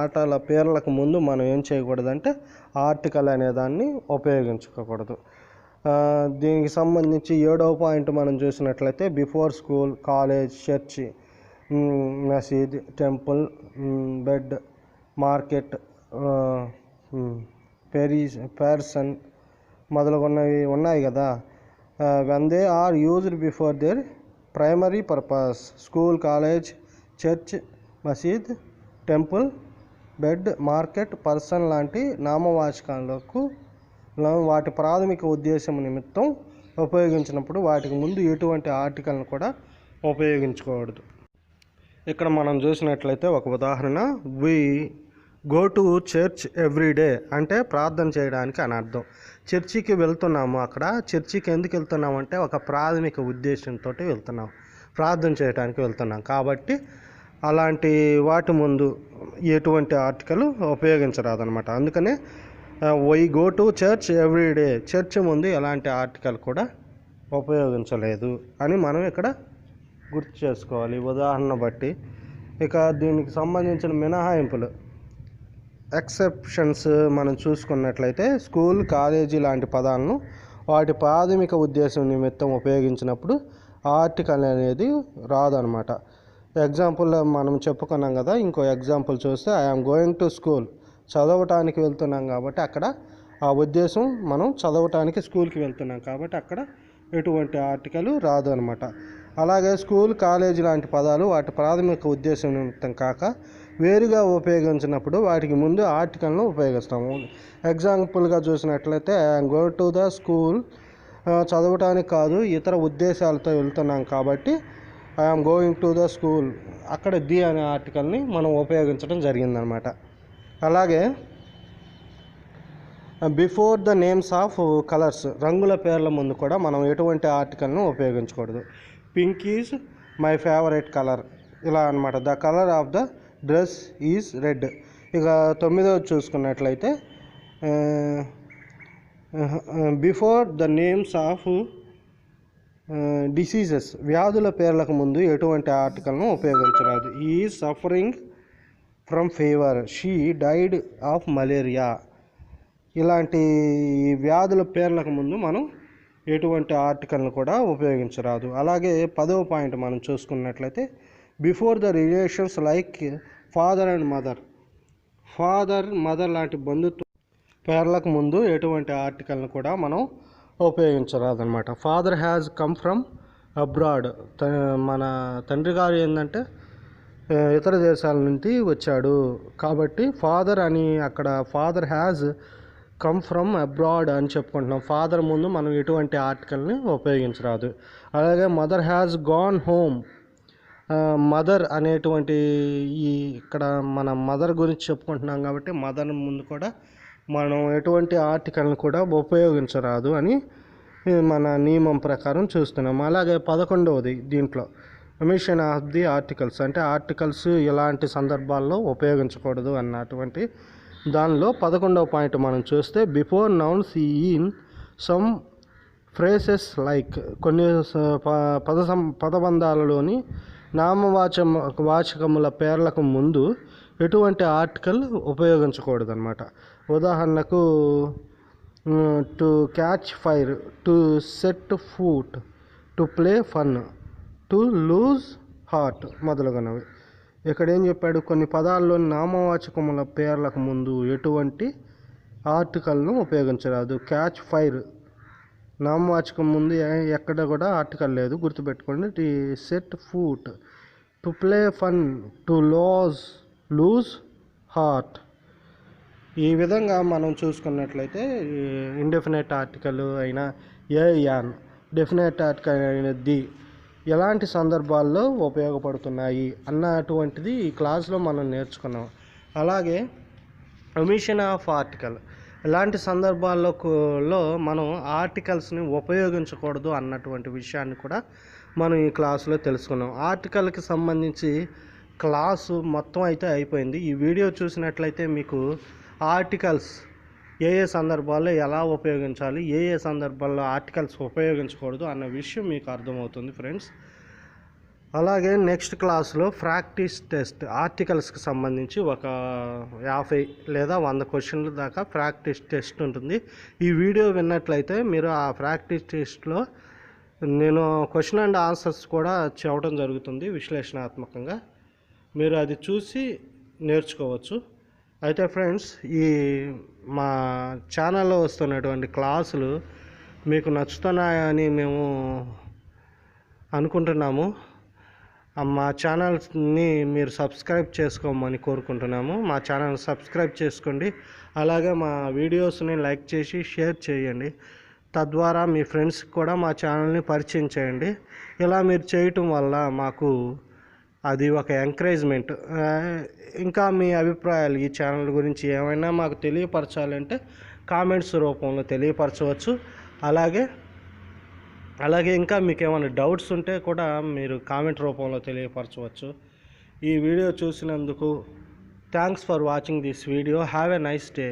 ఆటల పేర్లకు ముందు మనం ఏం చేయకూడదంటే ఆర్టికల్ అనేదాన్ని ఉపయోగించుకోకూడదు. దీనికి సంబంధించి 7వ పాయింట్ మనం చూసినట్లయితే బిఫోర్ స్కూల్, కాలేజ్, చర్చ్, మసీద్, టెంపుల్, బెడ్, మార్కెట్, పర్సన్ మొదలగున్నవి ఉన్నాయి కదా. when they are used before their primary purpose, school, college, church, మసీద్, టెంపుల్, బెడ్, మార్కెట్, పర్సన్ లాంటి నామవాచకాలకు వాటి ప్రాథమిక ఉద్దేశం నిమిత్తం ఉపయోగించినప్పుడు వాటికి ముందు ఎటువంటి ఆర్టికల్ను కూడా ఉపయోగించకూడదు. ఇక్కడ మనం చూసినట్లయితే ఒక ఉదాహరణ, we go to church every day అంటే ప్రార్థన చేయడానికి అని అర్థం. చర్చికి వెళ్తున్నాము, అక్కడ చర్చికి ఎందుకు వెళ్తున్నాము అంటే ఒక ప్రాథమిక ఉద్దేశంతో వెళ్తున్నాం, ప్రార్థన చేయడానికి వెళ్తున్నాం కాబట్టి అలాంటి వాటి ముందు ఎటువంటి ఆర్టికల్ ఉపయోగించరాదనమాట. అందుకనే we go to church every day, church ముందు ఎలాంటి ఆర్టికల్ కూడా ఉపయోగించలేదు అని మనం ఇక్కడ గుర్తు చేసుకోవాలి ఉదాహరణ బట్టి. ఇక దీనికి సంబంధించిన మినహాయింపులు, ఎక్సెప్షన్స్ మనం చూసుకున్నట్లయితే స్కూల్, కాలేజీ లాంటి పదాలను వాటి ప్రాథమిక ఉద్దేశం నిమిత్తం ఉపయోగించినప్పుడు ఆర్టికల్ అనేది రాదనమాట. ఎగ్జాంపుల్ మనం చెప్పుకున్నాం కదా, ఇంకో ఎగ్జాంపుల్ చూస్తే ఐఎమ్ గోయింగ్ టు స్కూల్, చదవటానికి వెళ్తున్నాం కాబట్టి అక్కడ ఆ ఉద్దేశం మనం చదవటానికి స్కూల్కి వెళ్తున్నాం కాబట్టి అక్కడ ఎటువంటి ఆర్టికల్ రాదు అనమాట. అలాగే స్కూల్, కాలేజీ లాంటి పదాలు వాటి ప్రాథమిక ఉద్దేశం నిమిత్తం కాక వేరుగా ఉపయోగించినప్పుడు వాటికి ముందు ఆర్టికల్ను ఉపయోగిస్తాము. ఎగ్జాంపుల్గా చూసినట్లయితే I'm going to the school, చదవటానికి కాదు ఇతర ఉద్దేశాలతో వెళ్తున్నాం కాబట్టి I'm going to the school, అక్కడ ది అనే ఆర్టికల్ని మనం ఉపయోగించడం జరిగిందనమాట. అలాగే before the names of colours, రంగుల పేర్ల ముందు కూడా మనం ఎటువంటి ఆర్టికల్ను ఉపయోగించకూడదు. Pink is my favourite colour ఇలా అనమాట. The colour of the dress is red. ఇక 9వ చూసుకున్నట్లయితే before the names of diseases, వ్యాధుల పేర్లకు ముందు ఎటువంటి ఆర్టికల్ను ఉపయోగించరాదు. Is suffering from fever, she died of malaria. ఇలాంటి వ్యాధుల పేర్లకు ముందు మనం ఎటువంటి ఆర్టికల్ని కూడా ఉపయోగించరాదు. అలాగే 10వ పాయింట్ మనం చూసుకున్నట్లయితే before the relations like father and mother. Father, mother లాంటి బంధుత్వ పేర్లకు ముందు ఎటువంటి ఆర్టికల్ని కూడా మనం ఉపయోగించరాదనమాట. Father has come from abroad. మన తండ్రి గారు ఏంటంటే ఇతర దేశాల నుండి వచ్చాడు కాబట్టి ఫాదర్ అని అక్కడ father has come from abroad అని చెప్పుకుంటున్నాం. ఫాదర్ ముందు మనం ఎటువంటి ఆర్టికల్ని ఉపయోగించరాదు. అలాగే mother has gone home. Mother అనేటువంటి ఇక్కడ మన మదర్ గురించి చెప్పుకుంటున్నాం కాబట్టి మదర్ ముందు కూడా మనం ఎటువంటి ఆర్టికల్ని కూడా ఉపయోగించరాదు అని మన నియమం ప్రకారం చూస్తున్నాం. అలాగే 11వది దీంట్లో ఒమిషన్ ఆఫ్ ది ఆర్టికల్స్, అంటే ఆర్టికల్స్ ఎలాంటి సందర్భాల్లో ఉపయోగించకూడదు అన్నటువంటి దానిలో 11వ పాయింట్ మనం చూస్తే before nouns in some phrases like. కొన్ని పదబంధాలలోని వాచకముల పేర్లకు ముందు ఎటువంటి ఆర్టికల్ ఉపయోగించకూడదు అనమాట. ఉదాహరణకు to catch fire, to set foot, to play fun, to lose heart మొదలగునవి. ఇక్కడ ఏం చెప్పాడు, కొన్ని పదాల్లోని నామవాచకముల పేర్లకు ముందు ఎటువంటి ఆర్టికల్ను ఉపయోగించరాదు. క్యాచ్ ఫైర్ నామవాచకం ముందు ఎక్కడ కూడా ఆర్టికల్ లేదు, గుర్తుపెట్టుకోండి. To set foot, to play fun, to lose heart. ఈ విధంగా మనం చూసుకున్నట్లయితే ఇండెఫినెట్ ఆర్టికల్ అయిన ఏ యాన్, డెఫినెట్ ఆర్టికల్ అయిన ది ఎలాంటి సందర్భాల్లో ఉపయోగపడుతున్నాయి అన్నటువంటిది ఈ క్లాస్లో మనం నేర్చుకున్నాం. అలాగే ఒమిషన్ ఆఫ్ ఆర్టికల్, ఎలాంటి సందర్భాల్లో మనం ఆర్టికల్స్ని ఉపయోగించకూడదు అన్నటువంటి విషయాన్ని కూడా మనం ఈ క్లాసులో తెలుసుకున్నాం. ఆర్టికల్కి సంబంధించి క్లాసు మొత్తం అయితే అయిపోయింది. ఈ వీడియో చూసినట్లయితే మీకు ఆర్టికల్స్ ఏ సందర్భాల్లో ఎలా ఉపయోగించాలి, ఏ సందర్భాల్లో ఆర్టికల్స్ ఉపయోగించకూడదు అన్న విషయం మీకు అర్థమవుతుంది ఫ్రెండ్స్. అలాగే నెక్స్ట్ క్లాస్లో ప్రాక్టీస్ టెస్ట్, ఆర్టికల్స్కి సంబంధించి ఒక 50 లేదా 100 క్వశ్చన్ల దాకా ప్రాక్టీస్ టెస్ట్ ఉంటుంది. ఈ వీడియో విన్నట్లయితే మీరు ఆ ప్రాక్టీస్ టెస్ట్లో నేను క్వశ్చన్ అండ్ ఆన్సర్స్ కూడా చెప్పడం జరుగుతుంది విశ్లేషణాత్మకంగా, మీరు అది చూసి నేర్చుకోవచ్చు. అయితే ఫ్రెండ్స్, ఈ మా ఛానల్లో వస్తున్నటువంటి క్లాసులు మీకు నచ్చుతున్నాయని మేము అనుకుంటున్నాము. మా ఛానల్ని మీరు సబ్స్క్రైబ్ చేసుకోమని కోరుకుంటున్నాము. మా ఛానల్ సబ్స్క్రైబ్ చేసుకోండి. అలాగే మా వీడియోస్ని లైక్ చేసి షేర్ చేయండి. తద్వారా మీ ఫ్రెండ్స్కి కూడా మా ఛానల్ని పరిచయం చేయండి. ఇలా మీరు చేయటం వల్ల మాకు అది ఒక ఎంకరేజ్మెంట్. ఇంకా మీ అభిప్రాయాలు ఈ ఛానల్ గురించి ఏమైనా మాకు తెలియపరచాలంటే కామెంట్స్ రూపంలో తెలియపరచవచ్చు. అలాగే ఇంకా మీకు ఏమైనా డౌట్స్ ఉంటే కూడా మీరు కామెంట్ రూపంలో తెలియపరచవచ్చు. ఈ వీడియో చూసినందుకు thanks for watching this video. Have a nice day.